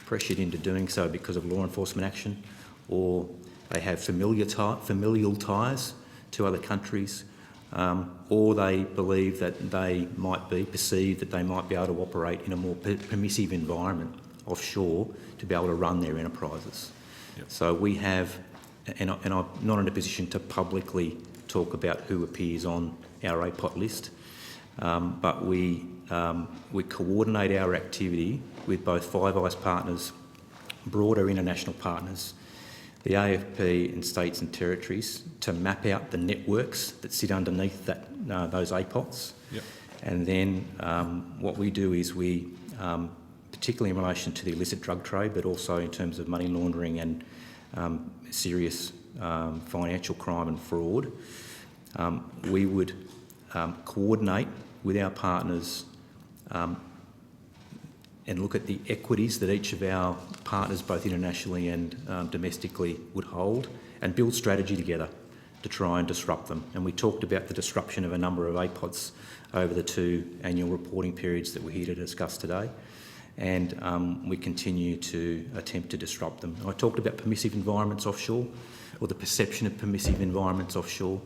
pressured into doing so because of law enforcement action, or they have familial ties to other countries, or they believe that they might be perceived that they might be able to operate in a more permissive environment offshore to be able to run their enterprises. Yep. So we have, and I'm not in a position to publicly talk about who appears on our APOT list, but we coordinate our activity with both Five Eyes partners, broader international partners, the AFP and states and territories to map out the networks that sit underneath those APOTs. Yep. And then what we do is we, particularly in relation to the illicit drug trade, but also in terms of money laundering and serious financial crime and fraud, we would coordinate with our partners and look at the equities that each of our partners, both internationally and domestically, would hold, and build strategy together to try and disrupt them. And we talked about the disruption of a number of APOTs over the 2 annual reporting periods that we're here to discuss today. And we continue to attempt to disrupt them. I talked about permissive environments offshore, or the perception of permissive environments offshore.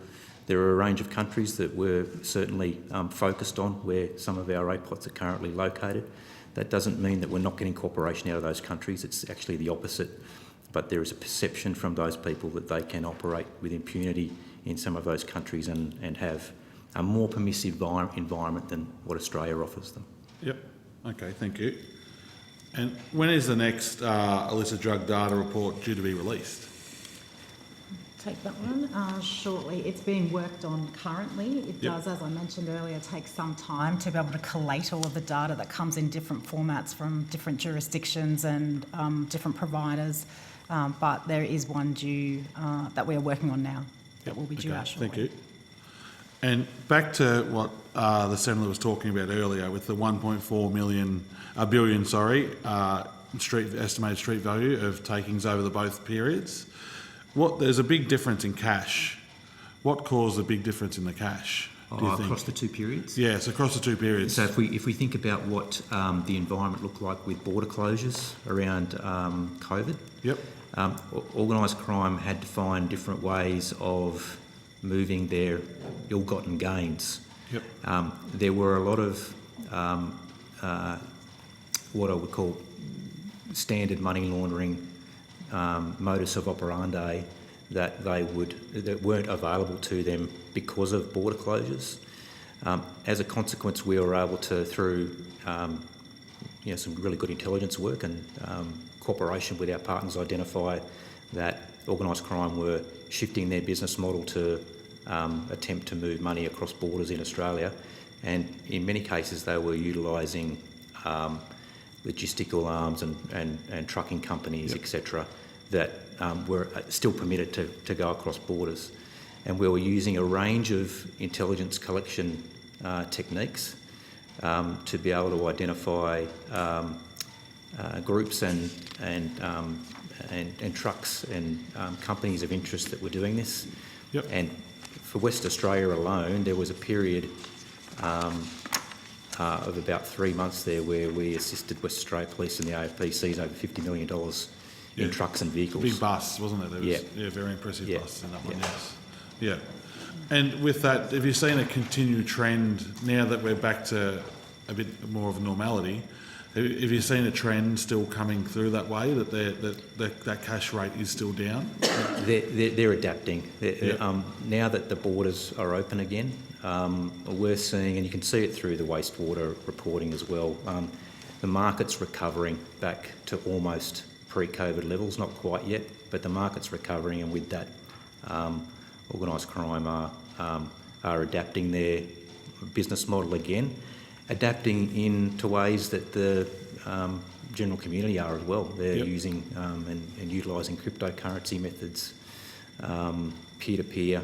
There are a range of countries that we're certainly focused on where some of our APOTs are currently located. That doesn't mean that we're not getting cooperation out of those countries. It's actually the opposite. But there is a perception from those people that they can operate with impunity in some of those countries and have a more permissive environment than what Australia offers them. Yep. Okay, thank you. And when is the next illicit drug data report due to be released? Take that one shortly. It's being worked on currently. It does, as I mentioned earlier, take some time to be able to collate all of the data that comes in different formats from different jurisdictions and different providers. But there is one due that we are working on now that will be due out shortly. Thank you. And back to what the Senator was talking about earlier with the 1.4 billion, estimated street value of takings over the both periods. There's a big difference in cash. What caused the big difference in the cash? Do you think? Across the 2 periods? Yes, across the 2 periods. So if we think about what the environment looked like with border closures around COVID, yep. Organised crime had to find different ways of moving their ill-gotten gains. Yep. There were a lot of what I would call standard money laundering modus of operandi that weren't available to them because of border closures. As a consequence, we were able to, through some really good intelligence work and cooperation with our partners, identify that organised crime were shifting their business model to attempt to move money across borders in Australia, and in many cases they were utilising logistical arms and trucking companies, yep. etc., that were still permitted to go across borders. And we were using a range of intelligence collection techniques to be able to identify groups and trucks and companies of interest that were doing this. Yep. And for West Australia alone, there was a period of about 3 months there where we assisted West Australia Police and the AFP seize over $50 million in trucks and vehicles. Big bus, wasn't it? There was, very impressive bus in that one, yes. Yeah. And with that, have you seen a continued trend now that we're back to a bit more of a normality? Have you seen a trend still coming through that way, that cash rate is still down? They're adapting. Now that the borders are open again, we're seeing, and you can see it through the wastewater reporting as well, the market's recovering back to almost pre-COVID levels, not quite yet, but the market's recovering, and with that, organised crime are adapting their business model again, adapting into ways that the general community are as well. They're using and utilising cryptocurrency methods peer-to-peer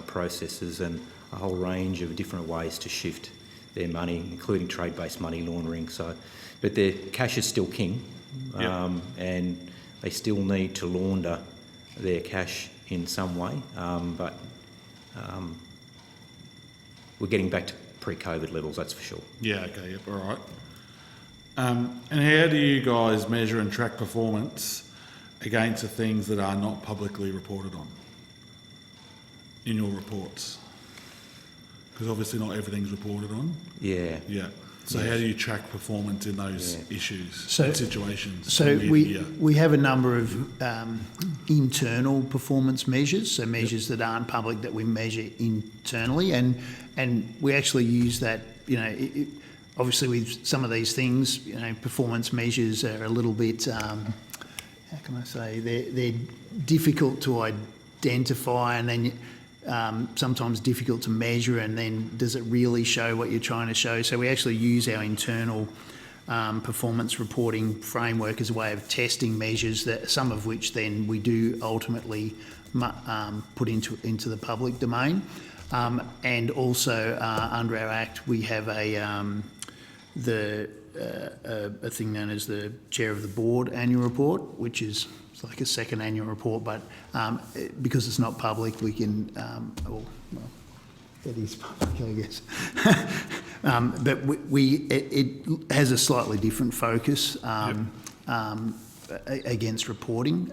processes and a whole range of different ways to shift their money, including trade-based money laundering. So, but their cash is still king, and they still need to launder their cash in some way. But we're getting back to pre-COVID levels, that's for sure. Yeah, okay, yep, all right. And how do you guys measure and track performance against the things that are not publicly reported on in your reports? Because obviously not everything's reported on. Yeah. Yeah. So how do you track performance in those issues and situations? So we have a number of internal performance measures, so measures that aren't public that we measure internally, and we actually use that. You know, obviously with some of these things, you know, performance measures are a little bit. How can I say? They're difficult to identify, and then. Sometimes difficult to measure, and then does it really show what you're trying to show? So we actually use our internal performance reporting framework as a way of testing measures, that some of which then we do ultimately put into the public domain. And also under our Act we have a thing known as the Chair of the Board annual report, which is like a second annual report, but because it's not public, we can, well, it is public, I guess. But it has a slightly different focus against reporting.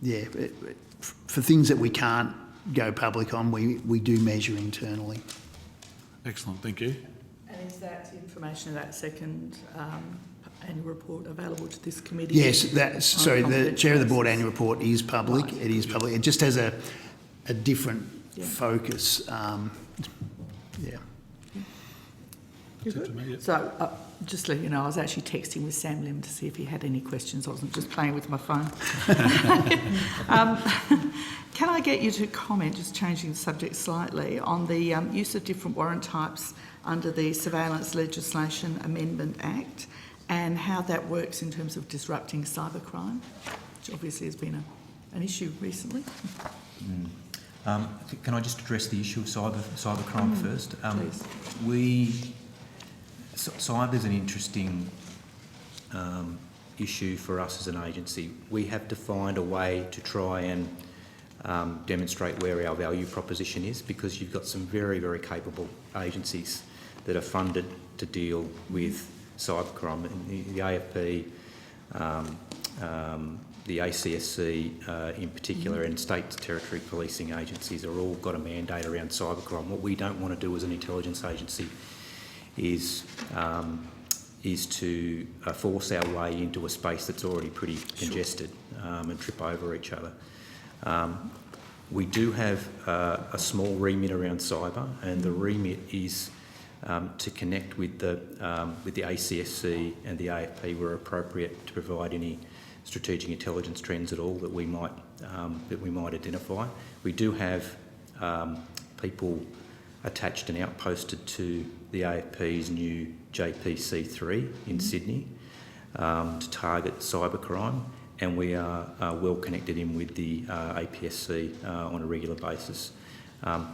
Yeah, for things that we can't go public on, we do measure internally. Excellent, thank you. And is that information, that second annual report, available to this committee? Yes, the Chair of the Board annual report is public. Right. It is public. It just has a different focus. You're good. So, just to let you know, I was actually texting with Sam Lim to see if he had any questions. I wasn't just playing with my phone. Can I get you to comment, just changing the subject slightly, on the use of different warrant types under the Surveillance Legislation Amendment Act, and how that works in terms of disrupting cybercrime, which obviously has been an issue recently? Can I just address the issue of cybercrime first? Please. Cyber is an interesting issue for us as an agency. We have to find a way to try and demonstrate where our value proposition is, because you've got some very, very capable agencies that are funded to deal with cybercrime. The AFP, the ACSC in particular, and state territory policing agencies are all got a mandate around cybercrime. What we don't want to do as an intelligence agency is to force our way into a space that's already pretty congested and trip over each other. We do have a small remit around cyber, and the remit is to connect with the ACSC and the AFP where appropriate, to provide any strategic intelligence trends at all that we might identify. We do have people attached and outposted to the AFP's new JPC3 in Sydney to target cybercrime, and we are well connected in with the APSC on a regular basis.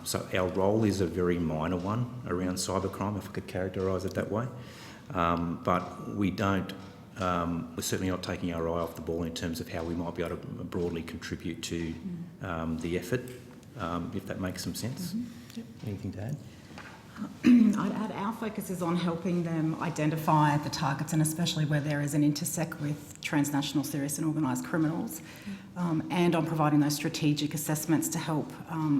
So our role is a very minor one around cybercrime, if I could characterise it that way. But we don't, we're certainly not taking our eye off the ball in terms of how we might be able to broadly contribute to the effort, if that makes some sense. Yep. Anything to add? I'd add our focus is on helping them identify the targets, and especially where there is an intersect with transnational serious and organised criminals, and on providing those strategic assessments to help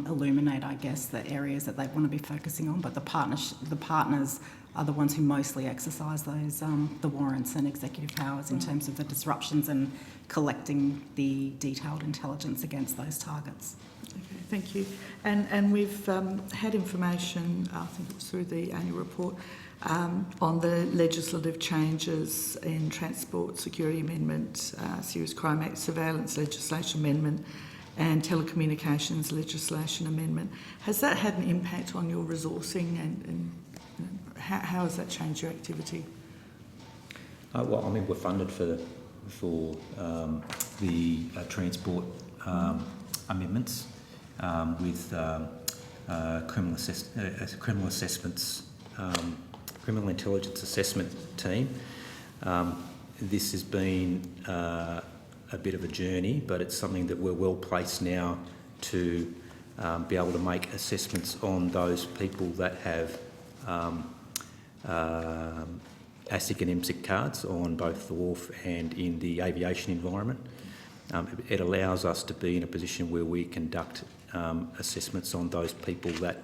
illuminate, I guess, the areas that they want to be focusing on. But the partners are the ones who mostly exercise those the warrants and executive powers in terms of the disruptions and collecting the detailed intelligence against those targets. Okay, thank you. And we've had information, I think it was through the annual report, on the legislative changes in Transport Security Amendment, Serious Crime Act, Surveillance Legislation Amendment and Telecommunications Legislation Amendment. Has that had an impact on your resourcing, and how has that changed your activity? Well, I mean, we're funded for for the transport amendments with criminal assessments, criminal intelligence assessment team. This has been a bit of a journey, but it's something that we're well placed now to be able to make assessments on those people that have ASIC and MSIC cards on both the wharf and in the aviation environment. It allows us to be in a position where we conduct assessments on those people that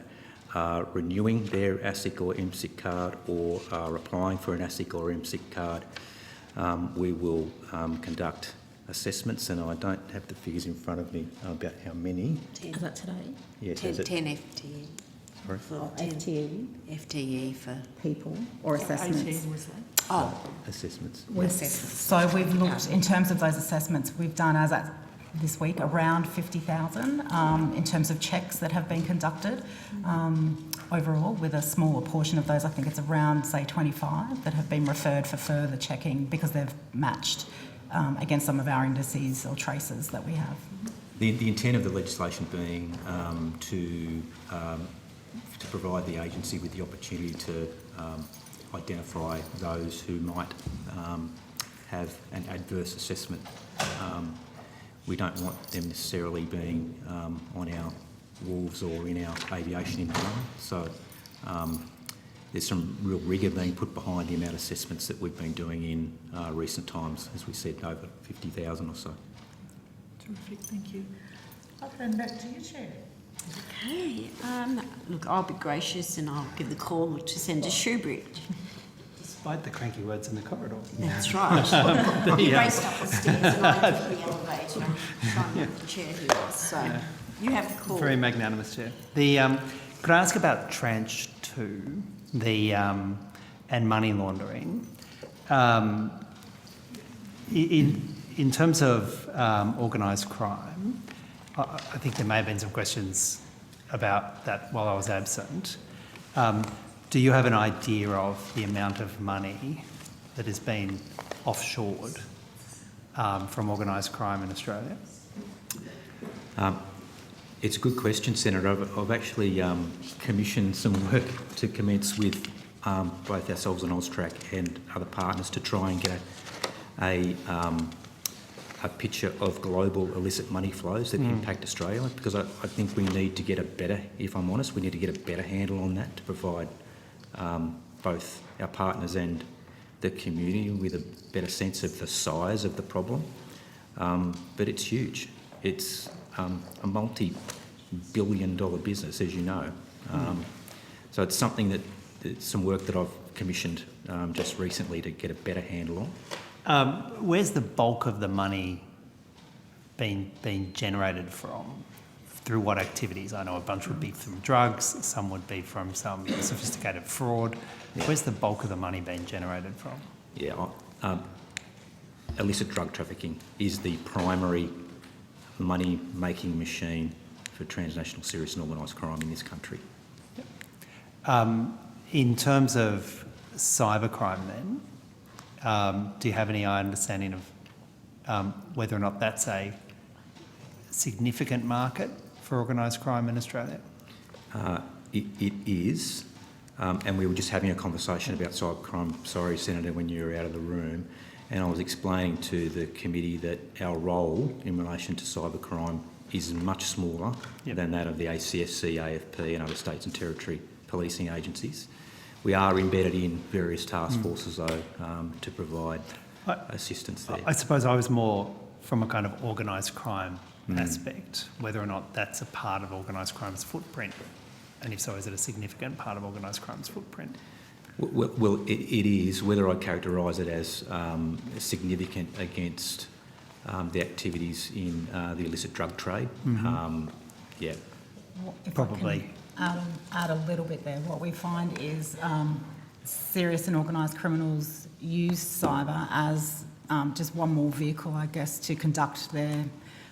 are renewing their ASIC or MSIC card or are applying for an ASIC or MSIC card. We will conduct assessments, and I don't have the figures in front of me about how many. Is that today? Yes, 10 is it? FTE. Sorry? For FTE FTE for... People or assessments. 18 was that? Oh, Assessments. So we've looked, in terms of those assessments, we've done, as at this week, around 50,000 in terms of checks that have been conducted overall, with a smaller portion of those, I think it's around, say, 25 that have been referred for further checking because they've matched against some of our indices or traces that we have. The intent of the legislation being to provide the agency with the opportunity to identify those who might have an adverse assessment. We don't want them necessarily being on our wharves or in our aviation environment. So there's some real rigour being put behind the amount of assessments that we've been doing in recent times, as we said, over 50,000 or so. Terrific, thank you. I'll turn back to you, Chair. Okay, look, I'll be gracious and I'll give the call to Senator Shoebridge. Despite the cranky words in the corridor. That's right. He raced up the stairs and I took the elevator, trying to make the chair who was. So you have the call. Very magnanimous, Chair. Could I ask about Tranche 2, and money laundering? In terms of organised crime, I think there may have been some questions about that while I was absent. Do you have an idea of the amount of money that has been offshored from organised crime in Australia? It's a good question, Senator. I've actually commissioned some work to commence with both ourselves and AUSTRAC and other partners to try and get a picture of global illicit money flows that impact Australia, because I think we need to get a better, if I'm honest, we need to get a better handle on that to provide both our partners and the community with a better sense of the size of the problem. But it's huge. It's a multi-billion-dollar business, as you know. So it's something that, it's some work that I've commissioned just recently to get a better handle on. Where's the bulk of the money being generated from? Through what activities? I know a bunch would be from drugs, some would be from some sophisticated fraud. Where's the bulk of the money being generated from? Yeah, illicit drug trafficking is the primary money-making machine for transnational serious and organised crime in this country. In terms of cybercrime then, do you have any understanding of whether or not that's a significant market for organised crime in Australia? It is, and we were just having a conversation about cybercrime, sorry, Senator, when you were out of the room, and I was explaining to the committee that our role in relation to cybercrime is much smaller than that of the ACSC, AFP and other states and territory policing agencies. We are embedded in various task forces, though, to provide assistance there. I suppose I was more from a kind of organised crime aspect, whether or not that's a part of organised crime's footprint, and if so, is it a significant part of organised crime's footprint? Well, it is. Whether I characterise it as significant against the activities in the illicit drug trade, yeah. If Probably. I can add a little bit there. What we find is serious and organised criminals use cyber as just one more vehicle, I guess, to conduct their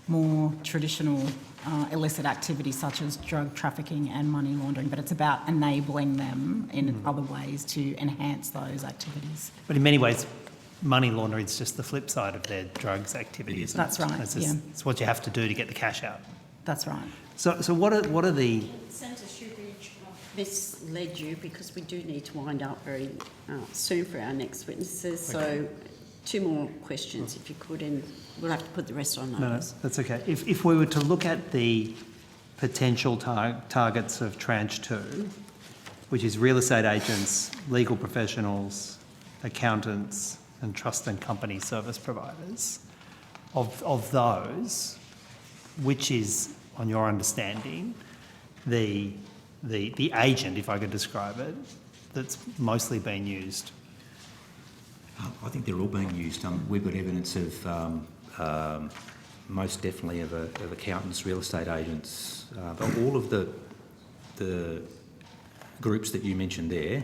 more traditional illicit activities such as drug trafficking and money laundering, but it's about enabling them in other ways to enhance those activities. But in many ways, money laundering is just the flip side of their drugs activity, isn't it? That's right, It's, yeah. it's what you have to do to get the cash out. That's right. So what are the... Senator Shoebridge, misled you because we do need to wind up very soon for our next witnesses. So 2 more questions if you could, and we'll have to put the rest on No, notice. that's okay. If we were to look at the potential targets of tranche 2, which is real estate agents, legal professionals, accountants, and trust and company service providers, of those, which is, on your understanding, the agent, if I could describe it, that's mostly being used? I think they're all being used. We've got evidence of most definitely of accountants, real estate agents, but all of the groups that you mentioned there,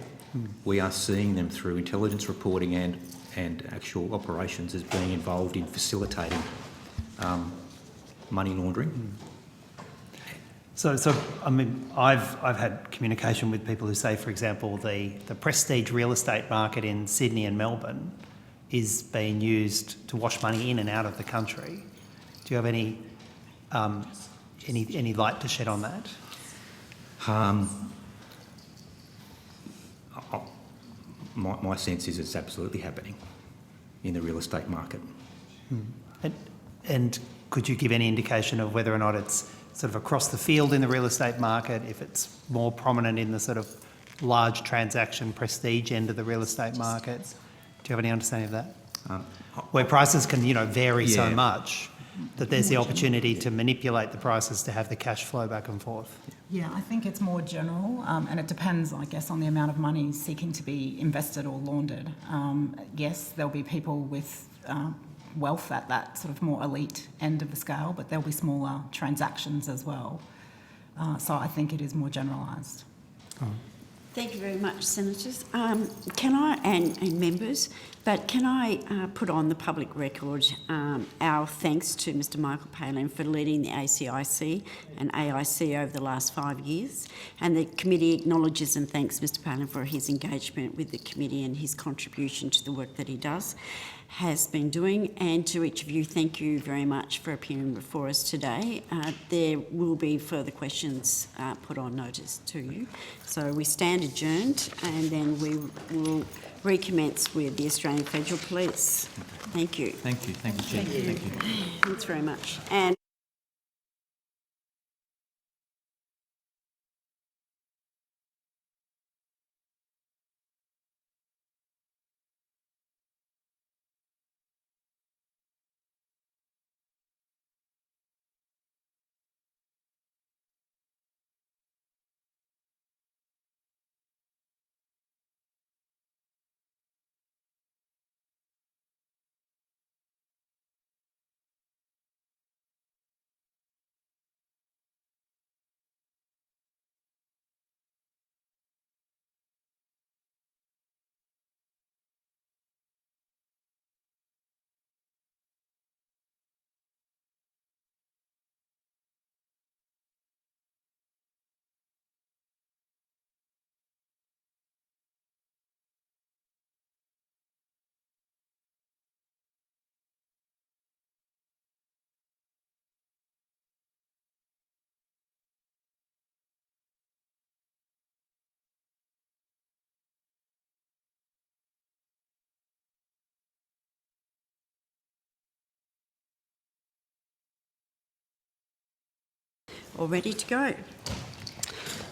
we are seeing them through intelligence reporting and actual operations as being involved in facilitating money laundering. So I mean, I've had communication with people who say, for example, the prestige real estate market in Sydney and Melbourne is being used to wash money in and out of the country. Do you have any light to shed on that? My sense is it's absolutely happening in the real estate market. And could you give any indication of whether or not it's sort of across the field in the real estate market, if it's more prominent in the sort of large transaction prestige end of the real estate market? Do you have any understanding of that? Where prices can, vary so Yeah. much that there's the opportunity to manipulate the prices to have the cash flow back and forth. Yeah, I think it's more general, and it depends, I guess, on the amount of money seeking to be invested or laundered. Yes, there'll be people with wealth at that sort of more elite end of the scale, but there'll be smaller transactions as well. So I think it is more generalised. Thank you very much, Senators. Can I, and members, but can I put on the public record our thanks to Mr Michael Palin for leading the ACIC and AIC over the last 5 years, and the committee acknowledges and thanks Mr Palin for his engagement with the committee and his contribution to the work that he has been doing, and to each of you, thank you very much for appearing before us today. There will be further questions put on notice to you. So we stand adjourned, and then we will recommence with the Australian Federal Police. Thank you. Thank you. Thank you, Chair. Thank you. Thanks very much. And all ready to go.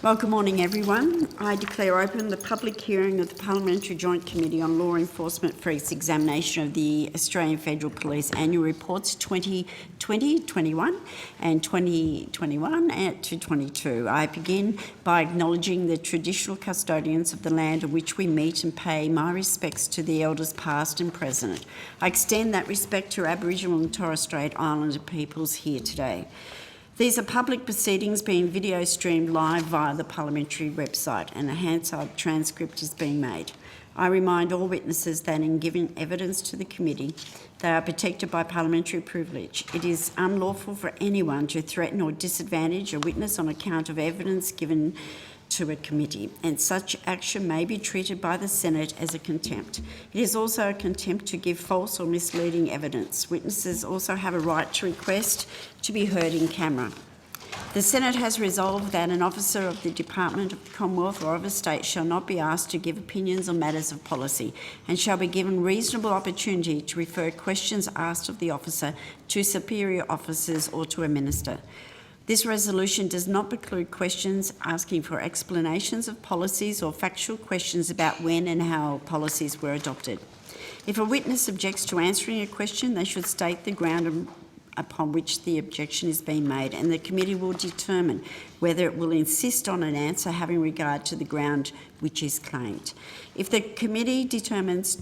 Well, good morning, everyone. I declare open the public hearing of the Parliamentary Joint Committee on Law Enforcement for its examination of the Australian Federal Police Annual Reports 2020-21 and 2021-22. I begin by acknowledging the traditional custodians of the land on which we meet and pay my respects to the elders past and present. I extend that respect to Aboriginal and Torres Strait Islander peoples here today. These are public proceedings being video streamed live via the parliamentary website, and a Hansard transcript is being made. I remind all witnesses that in giving evidence to the committee, they are protected by parliamentary privilege. It is unlawful for anyone to threaten or disadvantage a witness on account of evidence given to a committee, and such action may be treated by the Senate as a contempt. It is also a contempt to give false or misleading evidence. Witnesses also have a right to request to be heard in camera. The Senate has resolved that an officer of the Department of the Commonwealth or of a state shall not be asked to give opinions on matters of policy and shall be given reasonable opportunity to refer questions asked of the officer to superior officers or to a minister. This resolution does not preclude questions asking for explanations of policies or factual questions about when and how policies were adopted. If a witness objects to answering a question, they should state the ground upon which the objection is being made, and the committee will determine whether it will insist on an answer having regard to the ground which is claimed. If the committee determines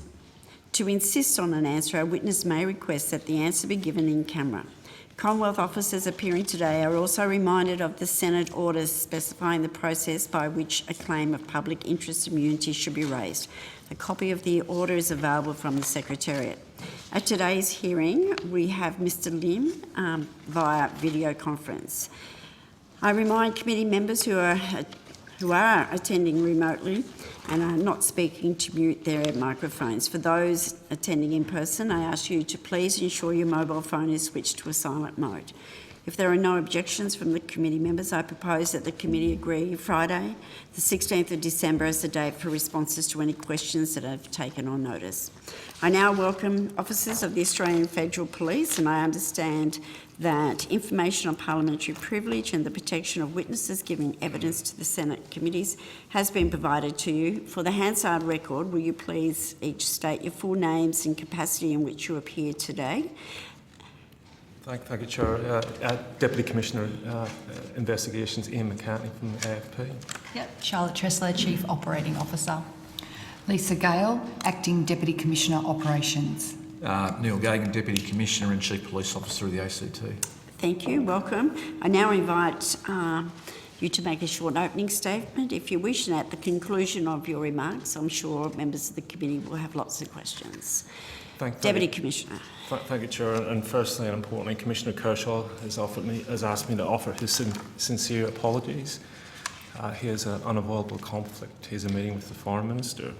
to insist on an answer, a witness may request that the answer be given in camera. Commonwealth officers appearing today are also reminded of the Senate orders specifying the process by which a claim of public interest immunity should be raised. A copy of the order is available from the Secretariat. At today's hearing, we have Mr Lim via video conference. I remind committee members who are attending remotely and are not speaking to mute their microphones. For those attending in person, I ask you to please ensure your mobile phone is switched to a silent mode. If there are no objections from the committee members, I propose that the committee agree Friday, the 16th of December, as the date for responses to any questions that have taken on notice. I now welcome officers of the Australian Federal Police, and I understand that information on parliamentary privilege and the protection of witnesses giving evidence to the Senate committees has been provided to you. For the Hansard record, will you please each state your full names and capacity in which you appear today? Thank you, Chair. Deputy Commissioner Investigations Ian McCartney from the AFP. Yep. Charlotte Tressler, Chief Operating Officer. Lisa Gale, Acting Deputy Commissioner Operations. Neil Gagan, Deputy Commissioner and Chief Police Officer of the ACT. Thank you, welcome. I now invite you to make a short opening statement if you wish, and at the conclusion of your remarks, I'm sure members of the committee will have lots of questions. Deputy Commissioner. Thank you, Chair. And firstly and importantly, Commissioner Kershaw has asked me to offer his sincere apologies. He has an unavoidable conflict. He has a meeting with the Foreign Minister.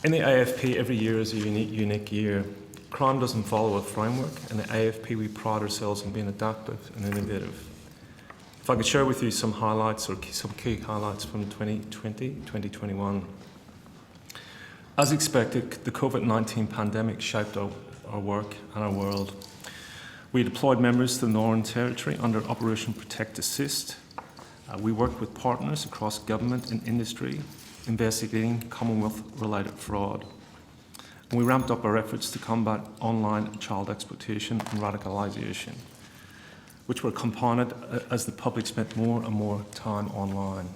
In the AFP, every year is a unique year. Crime doesn't follow a framework. In the AFP, we pride ourselves on being adaptive and innovative. If I could share with you some highlights or some key highlights from 2020-2021. As expected, the COVID-19 pandemic shaped our work and our world. We deployed members to the Northern Territory under Operation Protect Assist. We worked with partners across government and industry investigating Commonwealth-related fraud. And we ramped up our efforts to combat online child exploitation and radicalisation, which were compounded as the public spent more and more time online.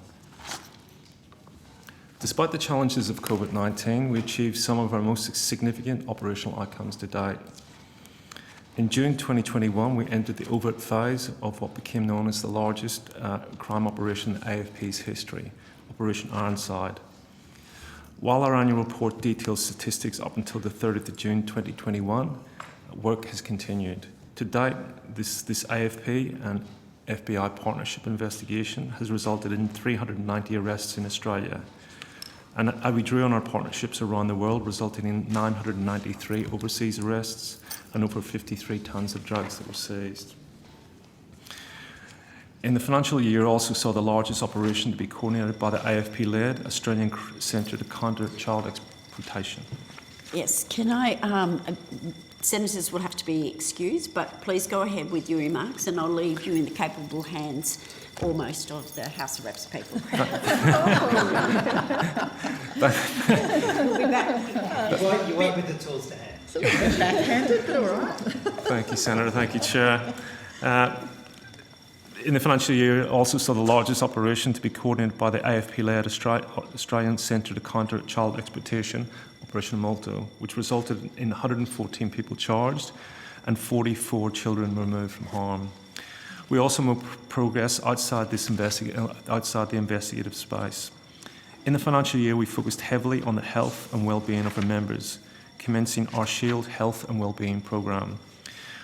Despite the challenges of COVID-19, we achieved some of our most significant operational outcomes to date. In June 2021, we entered the overt phase of what became known as the largest crime operation in AFP's history, Operation Ironside. While our annual report details statistics up until the 30th of June 2021, work has continued. To date, this AFP and FBI partnership investigation has resulted in 390 arrests in Australia. And we drew on our partnerships around the world, resulting in 993 overseas arrests and over 53 tonnes of drugs that were seized. In the financial year, also saw the largest operation to be coordinated by the AFP-led Australian Centre to Counter Child Exploitation. Yes, can I, senators will have to be excused, but please go ahead with your remarks and I'll leave you in the capable hands almost of the House of Reps people. We'll be back. You won't with the tools to hand. It's a little bit backhanded, but all right. Thank you, Senator. Thank you, Chair. In the financial year, also saw the largest operation to be coordinated by the AFP-led Australian Centre to Counter Child Exploitation, Operation Molto, which resulted in 114 people charged and 44 children removed from harm. We also made progress outside the investigative space. In the financial year, we focused heavily on the health and well-being of our members, commencing our Shield Health and Wellbeing programme,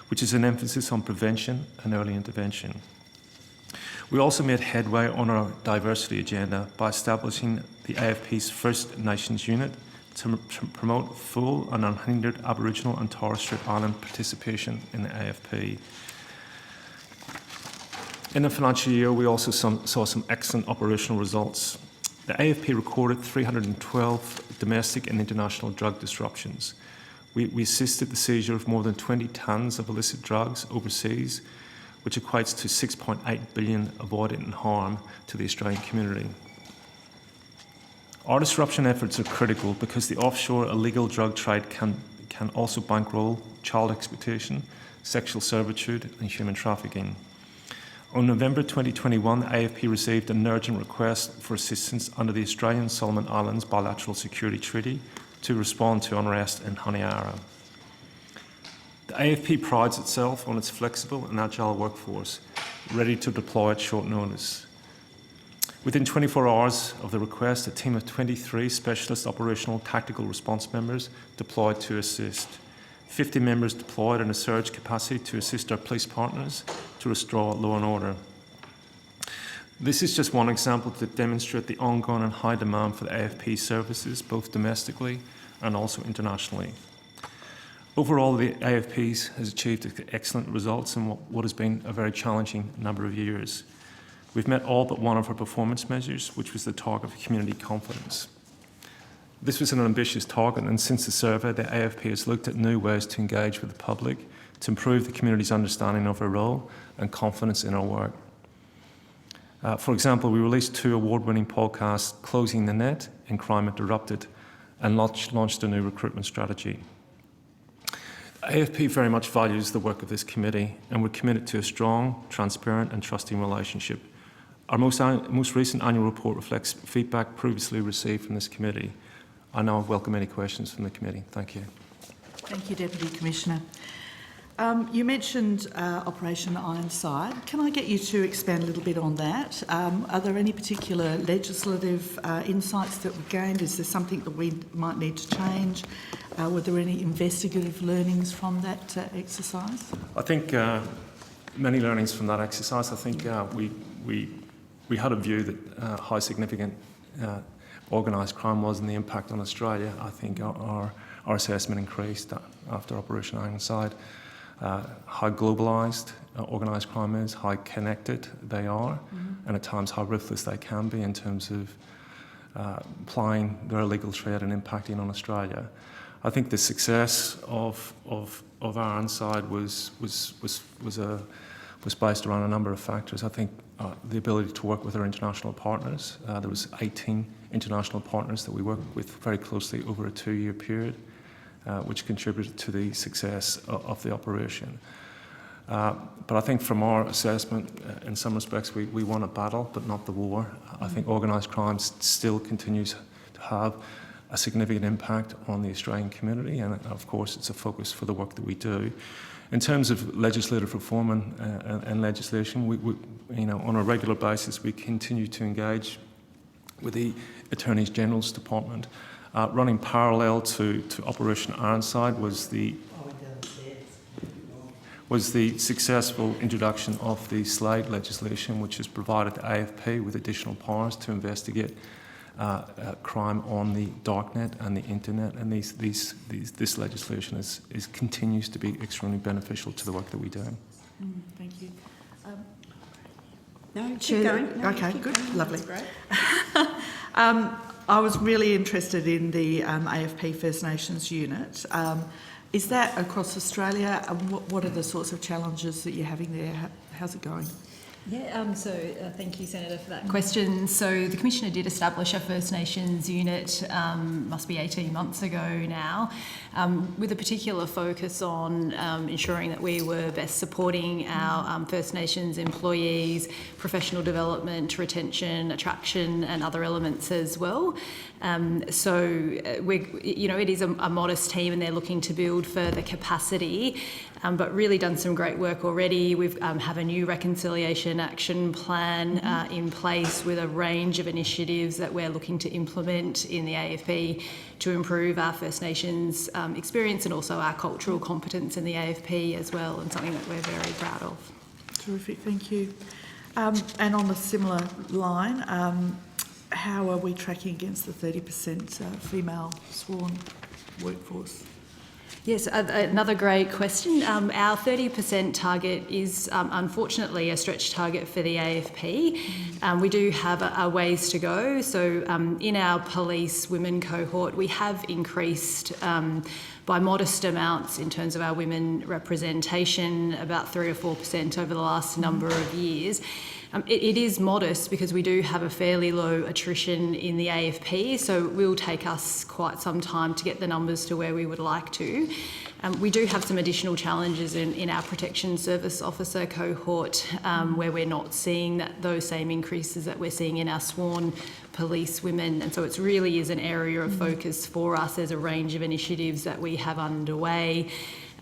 which is an emphasis on prevention and early intervention. We also made headway on our diversity agenda by establishing the AFP's First Nations unit to promote full and unhindered Aboriginal and Torres Strait Island participation in the AFP. In the financial year, we also saw some excellent operational results. The AFP recorded 312 domestic and international drug disruptions. We assisted the seizure of more than 20 tonnes of illicit drugs overseas, which equates to 6.8 billion avoided in harm to the Australian community. Our disruption efforts are critical because the offshore illegal drug trade can also bankroll child exploitation, sexual servitude and human trafficking. On November 2021, the AFP received an urgent request for assistance under the Australian Solomon Islands Bilateral Security Treaty to respond to unrest in Honiara. The AFP prides itself on its flexible and agile workforce, ready to deploy at short notice. Within 24 hours of the request, a team of 23 specialist operational tactical response members deployed to assist. 50 members deployed in a surge capacity to assist our police partners to restore law and order. This is just one example to demonstrate the ongoing and high demand for the AFP services, both domestically and also internationally. Overall, the AFP has achieved excellent results in what has been a very challenging number of years. We've met all but one of our performance measures, which was the target of community confidence. This was an ambitious target, and since the survey, the AFP has looked at new ways to engage with the public to improve the community's understanding of our role and confidence in our work. For example, we released 2 award-winning podcasts, Closing the Net and Crime Interrupted, and launched a new recruitment strategy. AFP very much values the work of this committee, and we're committed to a strong, transparent and trusting relationship. Our most recent annual report reflects feedback previously received from this committee. I now welcome any questions from the committee. Thank you. Thank you, Deputy Commissioner. You mentioned Operation Ironside. Can I get you to expand a little bit on that? Are there any particular legislative insights that were gained? Is there something that we might need to change? Were there any investigative learnings from that exercise? I think many learnings from that exercise. I think we had a view that how significant organised crime was and the impact on Australia. I think our assessment increased after Operation Ironside. How globalised organised crime is, how connected they are, and at times how ruthless they can be in terms of plying their illegal trade and impacting on Australia. I think the success of Ironside was based around a number of factors. I think the ability to work with our international partners. There was 18 international partners that we worked with very closely over a 2-year period, which contributed to the success of the operation. But I think from our assessment, in some respects, we won a battle, but not the war. I think organised crime still continues to have a significant impact on the Australian community, and of course it's a focus for the work that we do. In terms of legislative reform and legislation, we on a regular basis we continue to engage with the Attorney General's Department. Running parallel to Operation Ironside was the successful introduction of the Slade legislation, which has provided the AFP with additional powers to investigate crime on the darknet and the internet, and this legislation continues to be extremely beneficial to the work that we do. Thank you. No, keep Chair, going. No, okay, keep good, going. lovely. That's great. I was really interested in the AFP First Nations unit. Is that across Australia? And what are the sorts of challenges that you're having there? How's it going? Yeah, thank you, Senator, for that question. So the Commissioner did establish a First Nations unit, must be 18 months ago now, with a particular focus on ensuring that we were best supporting our First Nations employees, professional development, retention, attraction and other elements as well. It is a modest team and they're looking to build further capacity, but really done some great work already. We have a new reconciliation an action plan in place with a range of initiatives that we're looking to implement in the AFP to improve our First Nations experience and also our cultural competence in the AFP as well, and something that we're very proud of. Terrific, thank you. And on a similar line, how are we tracking against the 30% female sworn workforce? Yes, another great question. Our 30% target is unfortunately a stretch target for the AFP. We do have a ways to go. So in our police women cohort, we have increased by modest amounts in terms of our women representation, about 3 or 4% over the last number of years. It is modest because we do have a fairly low attrition in the AFP, so it will take us quite some time to get the numbers to where we would like to. We do have some additional challenges in our protection service officer cohort where we're not seeing those same increases that we're seeing in our sworn police women, and so it really is an area of focus for us. There's a range of initiatives that we have underway.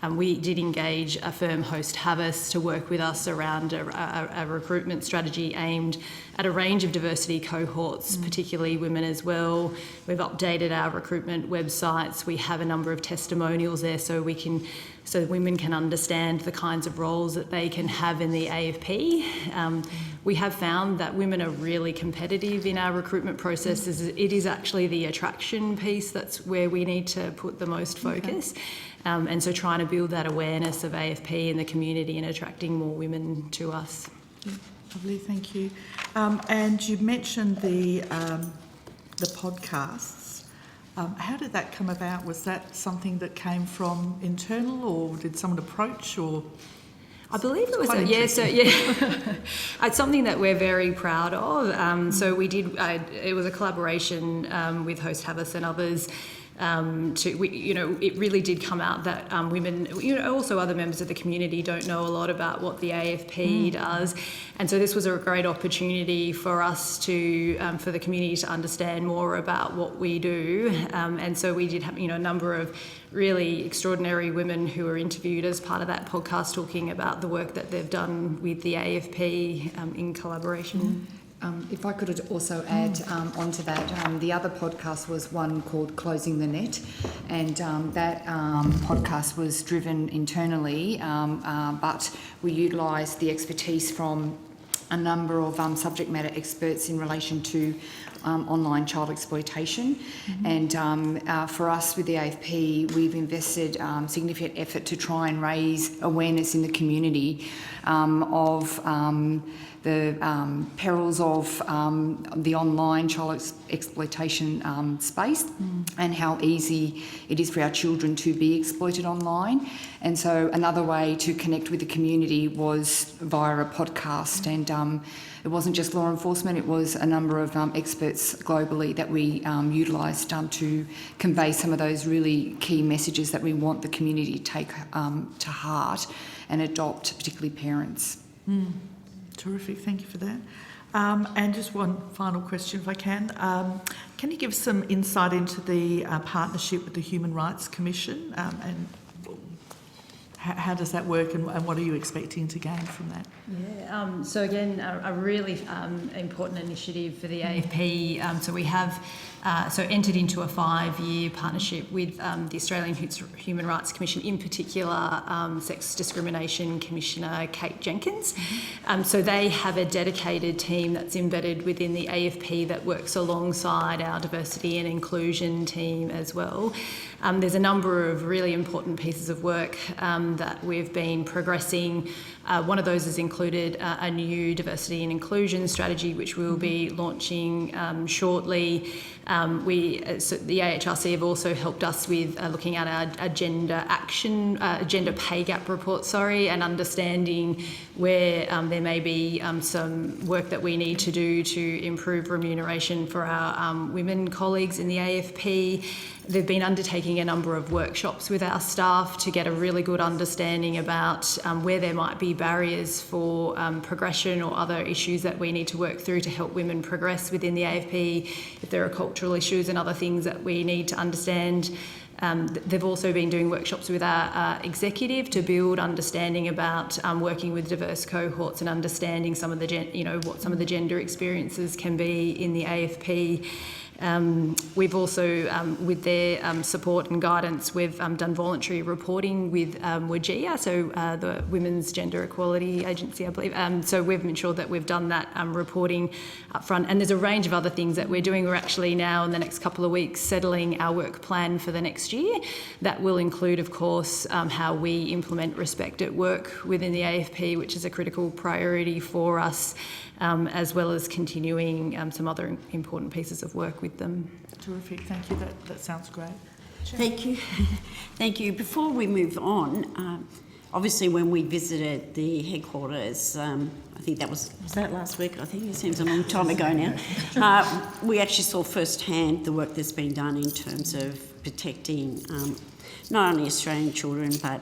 We did engage a firm, Host Havis, to work with us around a recruitment strategy aimed at a range of diversity cohorts, particularly women as well. We've updated our recruitment websites. We have a number of testimonials there so women can understand the kinds of roles that they can have in the AFP. We have found that women are really competitive in our recruitment processes. It is actually the attraction piece that's where we need to put the most focus. And so trying to build that awareness of AFP in the community and attracting more women to us. Yeah, lovely, thank you. And you mentioned the podcasts. How did that come about? Was that something that came from internal, or did someone approach, or? I believe it was, it's something that we're very proud of. So we did, it was a collaboration with Host Havis and others. It really did come out that women, also other members of the community don't know a lot about what the AFP does, and so this was a great opportunity for us to, for the community to understand more about what we do, and so we did have, a number of really extraordinary women who were interviewed as part of that podcast talking about the work that they've done with the AFP in collaboration. If I could also add onto that, the other podcast was one called Closing the Net, and that podcast was driven internally, but we utilised the expertise from a number of subject matter experts in relation to online child exploitation. And for us with the AFP, we've invested significant effort to try and raise awareness in the community of the perils of the online child exploitation space and how easy it is for our children to be exploited online. And so another way to connect with the community was via a podcast, and it wasn't just law enforcement, it was a number of experts globally that we utilised to convey some of those really key messages that we want the community to take to heart and adopt, particularly parents. Terrific, thank you for that. And just one final question, if I can. Can you give some insight into the partnership with the Human Rights Commission, and how does that work, and what are you expecting to gain from that? Yeah, so again, a really important initiative for the AFP. So we have entered into a 5-year partnership with the Australian Human Rights Commission, in particular Sex Discrimination Commissioner Kate Jenkins. So they have a dedicated team that's embedded within the AFP that works alongside our diversity and inclusion team as well. There's a number of really important pieces of work that we've been progressing. One of those has included a new diversity and inclusion strategy, which we'll be launching shortly. The AHRC have also helped us with looking at our gender pay gap report, and understanding where there may be some work that we need to do to improve remuneration for our women colleagues in the AFP. They've been undertaking convening a number of workshops with our staff to get a really good understanding about where there might be barriers for progression or other issues that we need to work through to help women progress within the AFP, if there are cultural issues and other things that we need to understand. They've also been doing workshops with our executive to build understanding about working with diverse cohorts and understanding some of the what some of the gender experiences can be in the AFP. We've also, with their support and guidance, we've done voluntary reporting with WGEA, so the Women's Gender Equality Agency, I believe. So we've ensured that we've done that reporting up front. And there's a range of other things that we're doing. We're actually now, in the next couple of weeks, settling our work plan for the next year. That will include, of course, how we implement respect at work within the AFP, which is a critical priority for us, as well as continuing some other important pieces of work with them. Terrific, thank you. That sounds great. Thank you. Thank you. Before we move on, obviously when we visited the headquarters, I think was that last week? I think it seems a long time ago now. We actually saw firsthand the work that's been done in terms of protecting not only Australian children but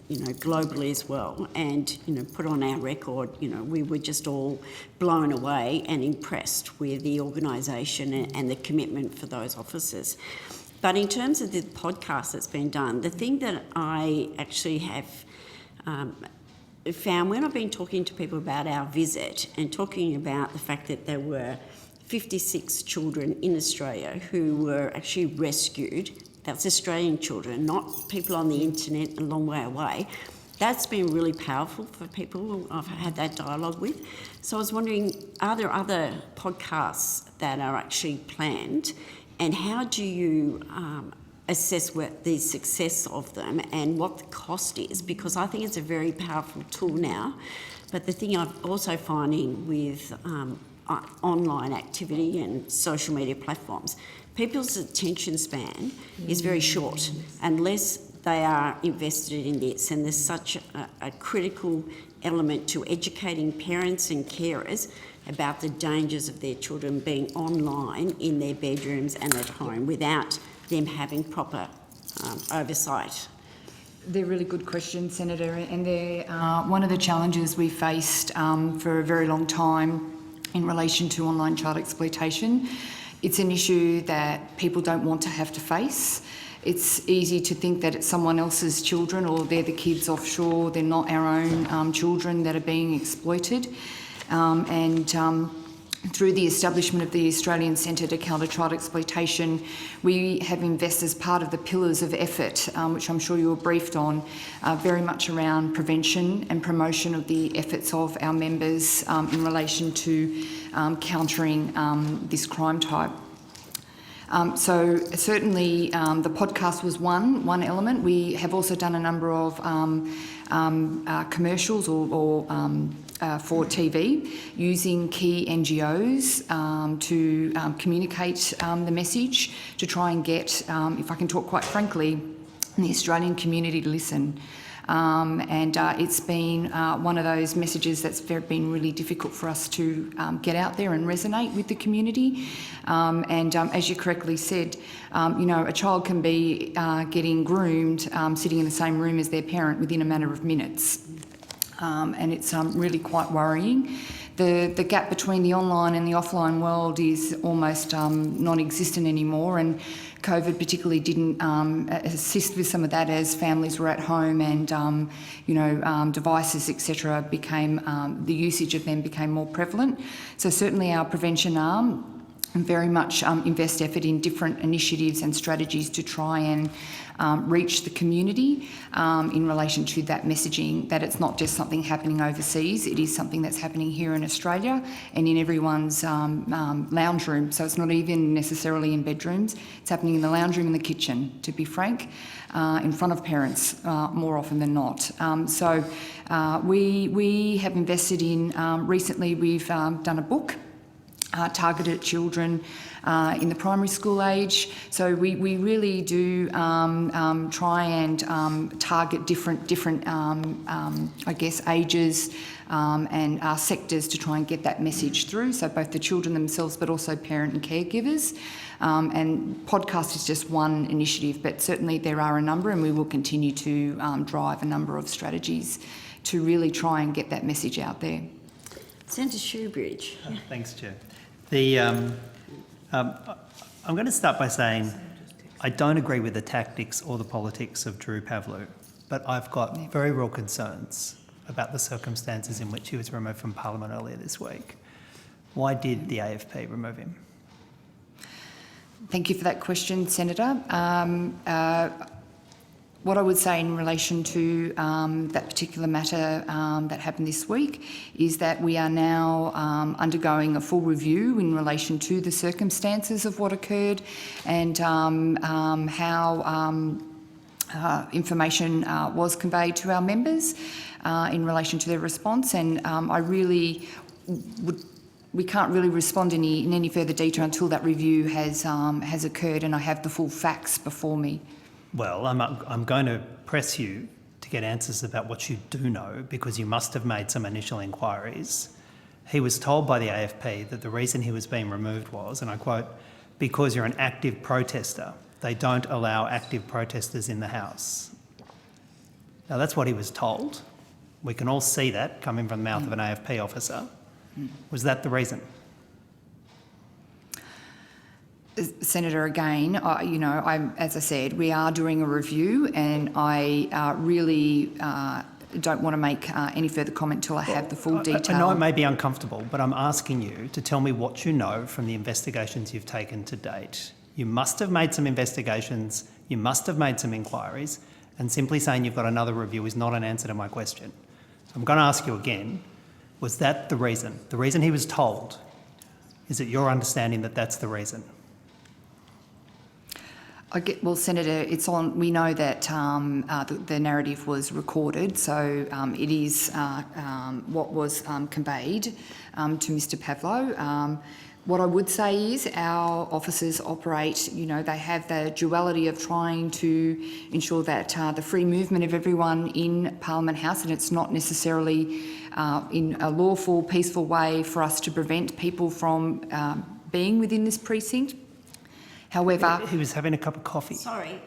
globally as well, and put on our record, we were just all blown away and impressed with the organisation and the commitment for those officers. But in terms of the podcast that's been done, the thing that I actually have found when I've been talking to people about our visit and talking about the fact that there were 56 children in Australia who were actually rescued. That's Australian children, not people on the internet a long way away. That's been really powerful for people I've had that dialogue with. So I was wondering, are there other podcasts that are actually planned, and how do you assess the success of them and what the cost is? Because I think it's a very powerful tool now. But the thing I'm also finding with online activity and social media platforms, people's attention span is very short unless they are invested in this, and there's such a critical element to educating parents and carers about the dangers of their children being online in their bedrooms and at home without them having proper oversight. They're really good questions, Senator, and they're one of the challenges we faced for a very long time in relation to online child exploitation. It's an issue that people don't want to have to face. It's easy to think that it's someone else's children, or they're the kids offshore, they're not our own children that are being exploited. Through the establishment of the Australian Centre to Counter Child Exploitation, we have invested as part of the pillars of effort, which I'm sure you were briefed on, very much around prevention and promotion of the efforts of our members in relation to countering this crime type. So certainly the podcast was one element. We have also done a number of commercials for TV using key NGOs to communicate the message, to try and get, if I can talk quite frankly, the Australian community to listen. It's been one of those messages that's been really difficult for us to get out there and resonate with the community. As you correctly said, a child can be getting groomed sitting in the same room as their parent within a matter of minutes. And it's really quite worrying. The gap between the online and the offline world is almost non-existent anymore, and COVID particularly didn't assist with some of that, as families were at home and devices, etc., became the usage of them became more prevalent. So certainly our prevention arm very much invest effort in different initiatives and strategies to try and reach the community in relation to that messaging, that it's not just something happening overseas, it is something that's happening here in Australia and in everyone's lounge room. So it's not even necessarily in bedrooms, it's happening in the lounge room and the kitchen, to be frank, in front of parents more often than not. We have invested in, recently we've done a book targeted at children in the primary school age. So we really do try and target different I guess, ages and sectors to try and get that message through. So both the children themselves, but also parent and caregivers. And podcast is just one initiative, but certainly there are a number, and we will continue to drive a number of strategies to really try and get that message out there. Senator Shoebridge. Thanks, Chair. I'm going to start by saying I don't agree with the tactics or the politics of Drew Pavlou, but I've got very real concerns about the circumstances in which he was removed from Parliament earlier this week. Why did the AFP remove him? Thank you for that question, Senator. What I would say in relation to that particular matter that happened this week is that we are now undergoing a full review in relation to the circumstances of what occurred and how information was conveyed to our members in relation to their response. And we can't really respond in any further detail until that review has occurred and I have the full facts before me. Well, I'm going to press you to get answers about what you do know, because you must have made some initial inquiries. He was told by the AFP that the reason he was being removed was, and I quote, because you're an active protester. They don't allow active protesters in the House. Now, that's what he was told. We can all see that coming from the mouth of an AFP officer. Was that the reason? Senator, again, as I said, we are doing a review, and I really don't want to make any further comment until I have the full detail. I know it may be uncomfortable, but I'm asking you to tell me what you know from the investigations you've taken to date. You must have made some investigations, you must have made some inquiries, and simply saying you've got another review is not an answer to my question. So I'm going to ask you again, was that the reason? The reason he was told? Is it your understanding that that's the reason? Well, Senator, it's on. We know that the narrative was recorded, so it is what was conveyed to Mr. Pavlou. What I would say is our officers operate, they have the duality of trying to ensure that the free movement of everyone in Parliament House, and it's not necessarily in a lawful, peaceful way for us to prevent people from being within this precinct. However... He was having a cup of coffee. Sorry,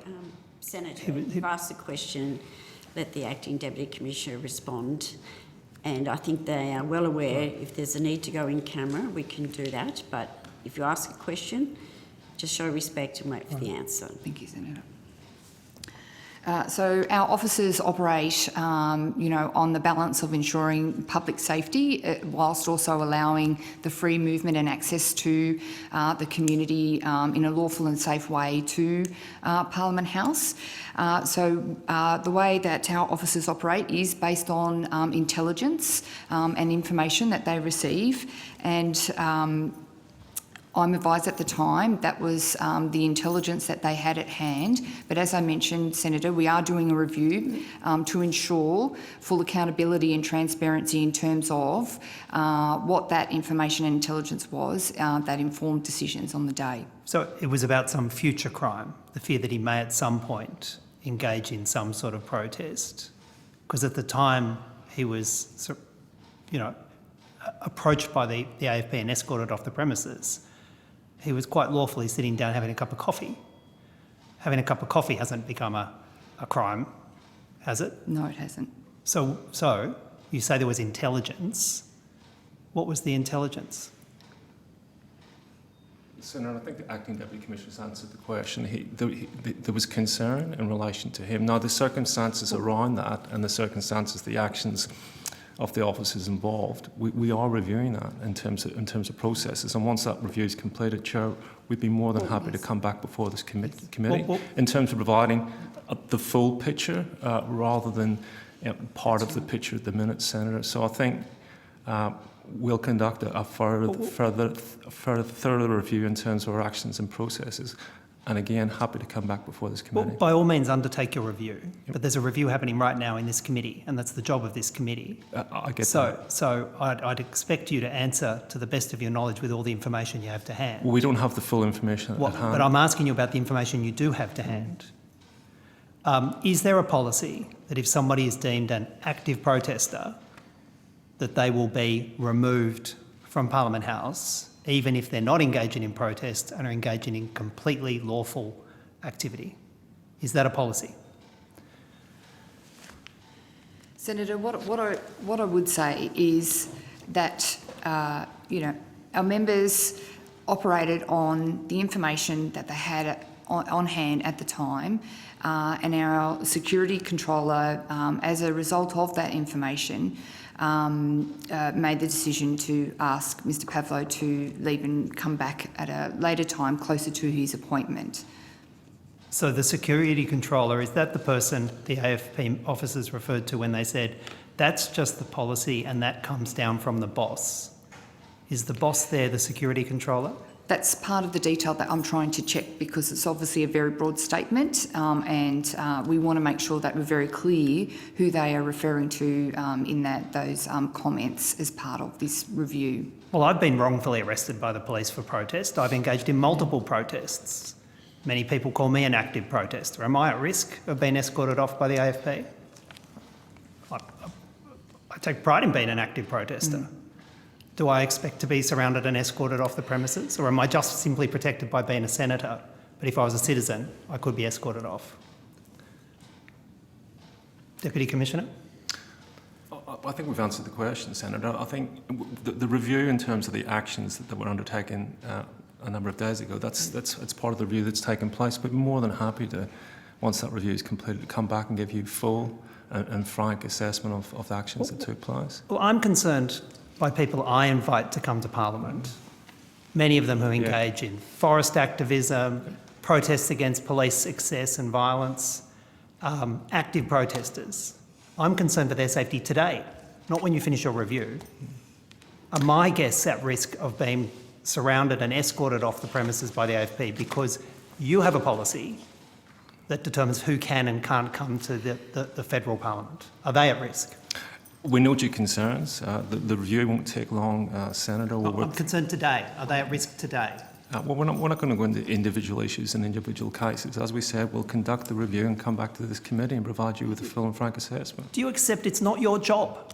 Senator, you've asked the question, let the Acting Deputy Commissioner respond. And I think they are well aware if there's a need to go in camera, we can do that. But if you ask a question, just show respect and wait for the answer. Thank you, Senator. So our officers operate, on the balance of ensuring public safety whilst also allowing the free movement and access to the community in a lawful and safe way to Parliament House. So the way that our officers operate is based on intelligence and information that they receive, and I'm advised at the time that was the intelligence that they had at hand. But as I mentioned, Senator, we are doing a review to ensure full accountability and transparency in terms of what that information and intelligence was that informed decisions on the day. So it was about some future crime, the fear that he may at some point engage in some sort of protest? Because at the time he was, approached by the AFP and escorted off the premises, he was quite lawfully sitting down having a cup of coffee. Having a cup of coffee hasn't become a crime, has it? No, it hasn't. So you say there was intelligence. What was the intelligence? Senator, I think the Acting Deputy Commissioner's answered the question. There was concern in relation to him. Now, the circumstances around that and the circumstances, the actions of the officers involved, we are reviewing that in terms of processes. And once that review is completed, Chair, we'd be more than happy to come back before this committee in terms of providing the full picture rather than part of the picture at the minute, Senator. So I think we'll conduct a further review in terms of our actions and processes And again, happy to come back before this Well, committee. by all means, undertake your review. But there's a review happening right now in this committee, and that's the job of this committee. I get that. So I'd expect you to answer to the best of your knowledge with all the information you have to hand. Well, we don't have the full information at hand. But I'm asking you about the information you do have to hand. Is there a policy that if somebody is deemed an active protester, that they will be removed from Parliament House, even if they're not engaging in protest and are engaging in completely lawful activity? Is that a policy? Senator, what I would say is that, our members operated on the information that they had on hand at the time, and our security controller, as a result of that information, made the decision to ask Mr Pavlo to leave and come back at a later time closer to his appointment. So the security controller, is that the person the AFP officers referred to when they said, that's just the policy and that comes down from the boss? Is the boss there the security controller? That's part of the detail that I'm trying to check, because it's obviously a very broad statement, and we want to make sure that we're very clear who they are referring to in those comments as part of this review. Well, I've been wrongfully arrested by the police for protest. I've engaged in multiple protests. Many people call me an active protester. Am I at risk of being escorted off by the AFP? I take pride in being an active protester. Do I expect to be surrounded and escorted off the premises, or am I just simply protected by being a senator? But if I was a citizen, I could be escorted off. Deputy Commissioner? I think we've answered the question, Senator. I think the review in terms of the actions that were undertaken a number of days ago, that's part of the review that's taken place. We're more than happy to, once that review is completed, to come back and give you full and frank assessment of the actions that took place. Well, I'm concerned by people I invite to come to Parliament, many of them who engage in forest activism, protests against police excess and violence, active protesters. I'm concerned for their safety today, not when you finish your review. Are my guests at risk of being surrounded and escorted off the premises by the AFP because you have a policy that determines who can and can't come to the federal parliament? Are they at risk? We note your concerns. The review won't take long, Senator. I'm concerned today. Are they at risk today? Well, we're not going to go into individual issues and individual cases. As we said, we'll conduct the review and come back to this committee and provide you with a full and frank assessment. Do you accept it's not your job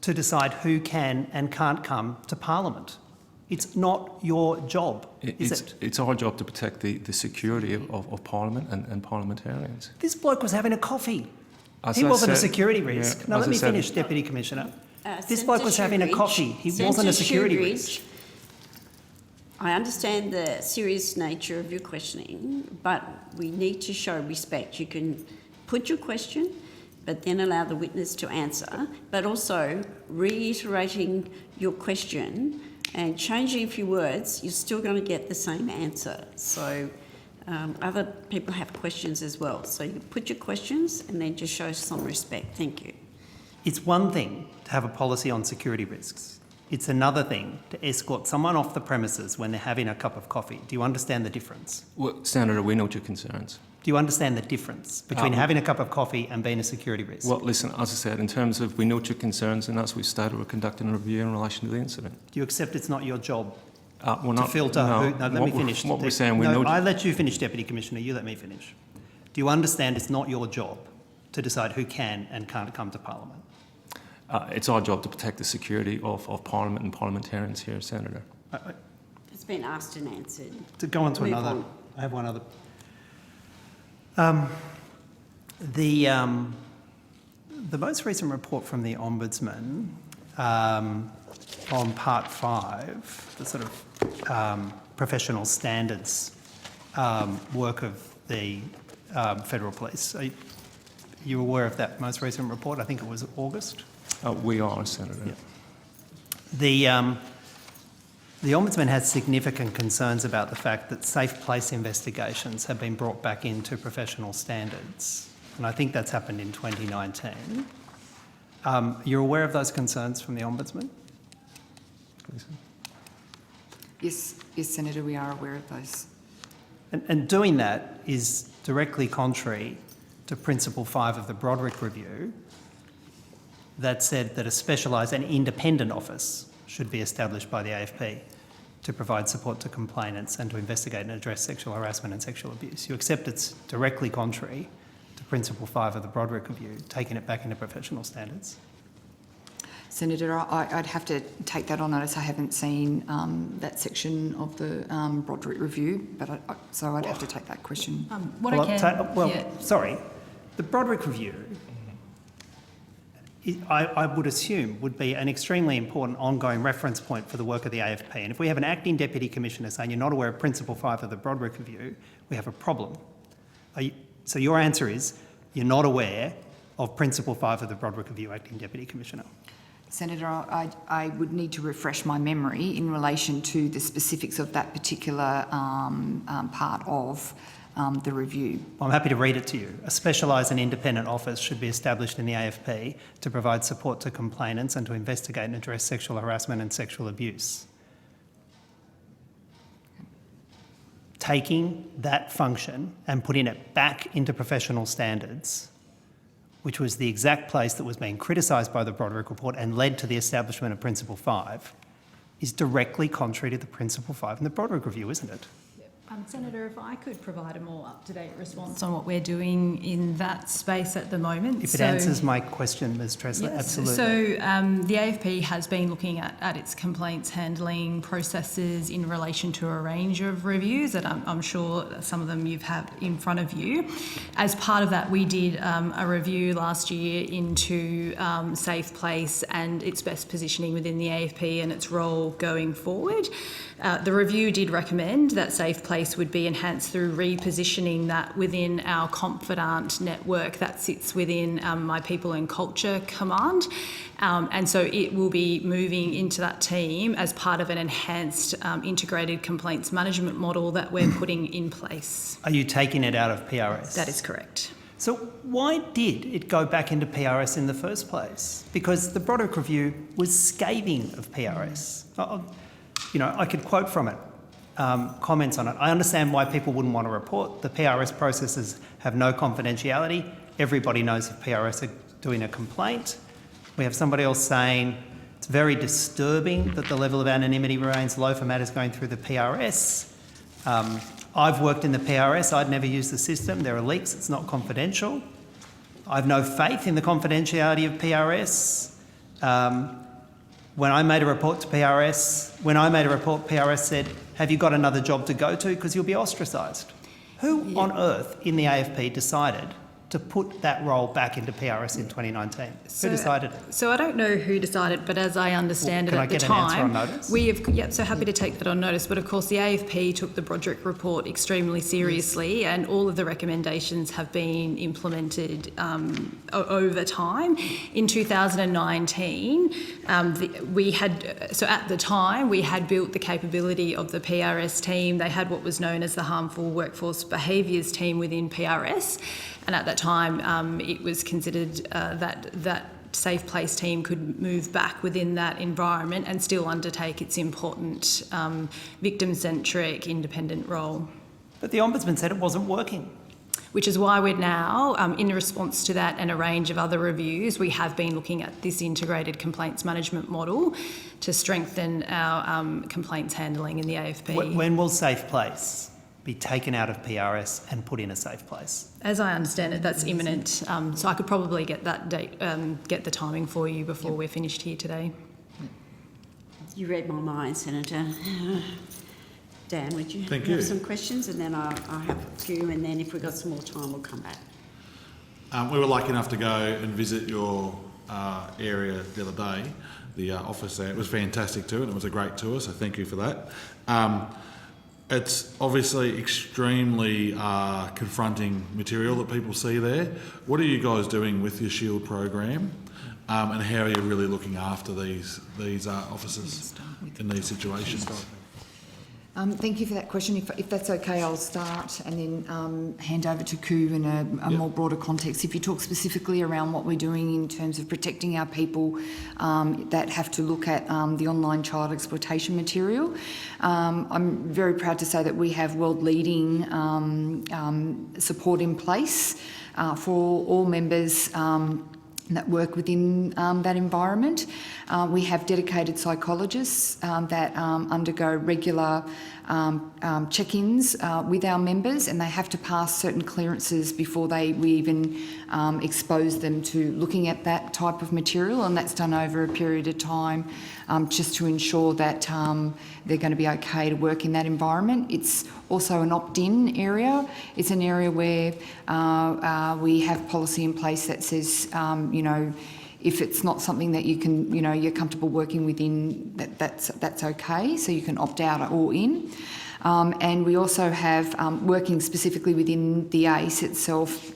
to decide who can and can't come to Parliament? It's not your job, is it? It's our job to protect the security of Parliament and parliamentarians. This bloke was having a coffee. As He I wasn't a said- security risk. yeah, Now, as let I me said- finish, Deputy Commissioner. This Senator bloke was having a Shoebridge- coffee. He Senator wasn't a security Shoebridge, risk. I understand the serious nature of your questioning, but we need to show respect. You can put your question, but then allow the witness to answer, but also reiterating your question and changing a few words, you're still going to get the same answer. So other people have questions as well. So you put your questions and then just show some respect. Thank you. It's one thing to have a policy on security risks. It's another thing to escort someone off the premises when they're having a cup of coffee. Do you understand the difference? Well, Senator, we note your concerns. Do you understand the difference between having a cup of coffee and being a security risk? Well, listen, as I said, in terms of we note your concerns, and as we've stated, we're conducting a review in relation to the incident. Do you accept it's not your job We're to not, filter no, who... No, let what me we're- finish. What we're saying, we No, note... I let you finish, Deputy Commissioner. You let me finish. Do you understand it's not your job to decide who can and can't come to Parliament? It's our job to protect the security of Parliament and parliamentarians here, Senator. It's been asked and answered. To go on to Move another... on. I have one other... The most recent report from the Ombudsman on Part 5, the sort of professional standards work of the Federal Police. Are you aware of that most recent report? I think it was August. We are, Senator. Yeah. The Ombudsman has significant concerns about the fact that safe place investigations have been brought back into professional standards, and I think that's happened in 2019. You're aware of those concerns from the Ombudsman? Yes, Senator, we are aware of those. And doing that is directly contrary to Principle 5 of the Broderick Review that said that a specialised and independent office should be established by the AFP to provide support to complainants and to investigate and address sexual harassment and sexual abuse. You accept it's directly contrary to Principle 5 of the Broderick Review, taking it back into professional standards. Senator, I'd have to take that on notice. I haven't seen that section of the Broderick Review, but so I'd have to take that question. What I can... Sorry, the Broderick Review, I would assume, would be an extremely important ongoing reference point for the work of the AFP. And if we have an acting Deputy Commissioner saying you're not aware of Principle 5 of the Broderick Review, we have a problem. So your answer is you're not aware of Principle 5 of the Broderick Review, Acting Deputy Commissioner? Senator, I would need to refresh my memory in relation to the specifics of that particular part of the review. I'm happy to read it to you. A specialised and independent office should be established in the AFP to provide support to complainants and to investigate and address sexual harassment and sexual abuse. Taking that function and putting it back into professional standards, which was the exact place that was being criticised by the Broderick Report and led to the establishment of Principle 5, is directly contrary to the Principle 5 in the Broderick Review, isn't it? Senator, if I could provide a more up-to-date response on what we're doing in that space at the moment. If it answers my question, Ms Tressler, yes, absolutely. So the AFP has been looking at its complaints handling processes in relation to a range of reviews that I'm sure some of them you've had in front of you. As part of that, we did a review last year into Safe Place and its best positioning within the AFP and its role going forward. The review did recommend that Safe Place would be enhanced through repositioning that within our Confidant network that sits within my People and Culture Command. And so it will be moving into that team as part of an enhanced integrated complaints management model that we're putting in place. Are you taking it out of PRS? That is correct. So why did it go back into PRS in the first place? Because the Broderick Review was scathing of PRS. I could quote from it, comments on it. I understand why people wouldn't want to report. The PRS processes have no confidentiality. Everybody knows if PRS are doing a complaint. We have somebody else saying it's very disturbing that the level of anonymity remains low for matters going through the PRS. I've worked in the PRS. I'd never used the system. There are leaks. It's not confidential. I've no faith in the confidentiality of PRS. When I made a report to PRS, PRS said, have you got another job to go to because you'll be ostracised? Who on earth in the AFP decided to put that role back into PRS in 2019? Who decided it? So I don't know who decided, but as I understand Can it I at the get an answer on time, notice? we have, so happy to take that on notice. But of course, the AFP took the Broderick Report extremely seriously, and all of the recommendations have been implemented over time. In 2019, we had built the capability of the PRS team. They had what was known as the Harmful Workforce Behaviours team within PRS. And at that time, it was considered that Safe Place team could move back within that environment and still undertake its important victim-centric independent role. But the Ombudsman said it wasn't working. Which is why we're now, in response to that and a range of other reviews, we have been looking at this integrated complaints management model to strengthen our complaints handling in the AFP. When will Safe Place be taken out of PRS and put in a Safe Place? As I understand it, that's imminent. So I could probably get that date, get the timing for you before we're finished here today. You read my mind, Senator. Dan, would you Thank have you. some questions? And then I'll have a few, and then if we've got some more time, we'll come back. We were lucky enough to go and visit your area the other day, the office there. It was fantastic too, and it was a great tour, so thank you for that. It's obviously extremely confronting material that people see there. What are you guys doing with your SHIELD program, and how are you really looking after these officers in these situations? Thank you for that question. If that's okay, I'll start and then hand over to Koo in a more broader context. If you talk specifically around what we're doing in terms of protecting our people that have to look at the online child exploitation material, I'm very proud to say that we have world-leading support in place for all members that work within that environment. We have dedicated psychologists that undergo regular check-ins with our members, and they have to pass certain clearances before we even expose them to looking at that type of material, and that's done over a period of time just to ensure that they're going to be okay to work in that environment. It's also an opt-in area. It's an area where we have policy in place that says, if it's not something that you can, you're comfortable working within, that's okay. So you can opt out or in. And we also have, working specifically within the ACE itself,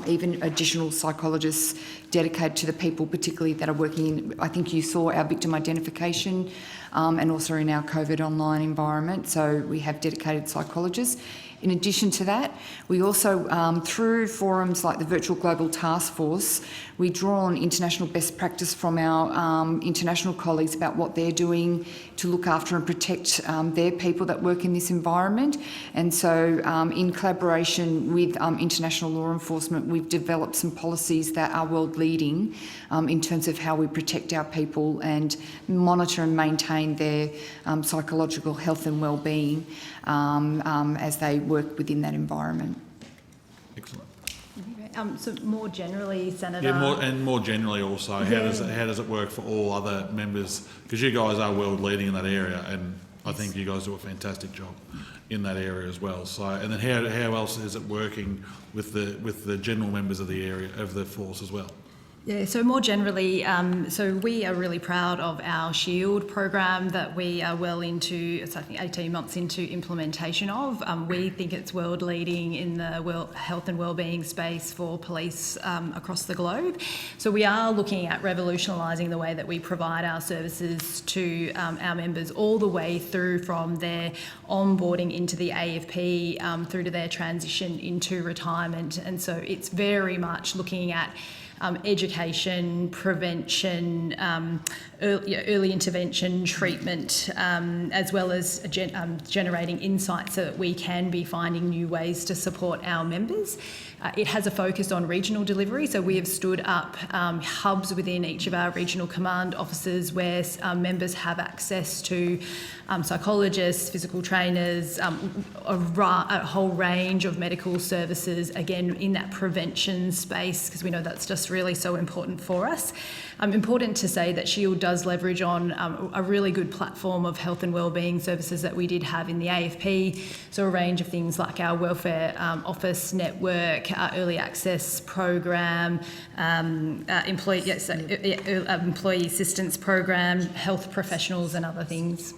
even additional psychologists dedicated to the people, particularly that are working in, I think you saw our victim identification and also in our COVID online environment. So we have dedicated psychologists. In addition to that, we also, through forums like the Virtual Global Task Force, we draw on international best practice from our international colleagues about what they're doing to look after and protect their people that work in this environment. And so in collaboration with international law enforcement, we've developed some policies that are world leading in terms of how we protect our people and monitor and maintain their psychological health and well-being as they work within that environment. Excellent. So more generally, Senator... Yeah, more generally also, how does it work for all other members? Because you guys are world leading in that area, and I think you guys do a fantastic job in that area as well. So, and then how else is it working with the general members of the area, of the force as well? Yeah, so more generally, so we are really proud of our SHIELD program that we are well into, it's I think 18 months into implementation of. We think it's world leading in the health and wellbeing space for police across the globe. So we are looking at revolutionising the way that we provide our services to our members all the way through from their onboarding into the AFP through to their transition into retirement. And so it's very much looking at education, prevention, early intervention, treatment, as well as generating insights so that we can be finding new ways to support our members. It has a focus on regional delivery, so we have stood up hubs within each of our regional command offices where members have access to psychologists, physical trainers, a whole range of medical services, again, in that prevention space, because we know that's just really so important for us. Important to say that SHIELD does leverage on a really good platform of health and wellbeing services that we did have in the AFP, so a range of things like our welfare office network, our early access program, employee assistance program, health professionals and other things.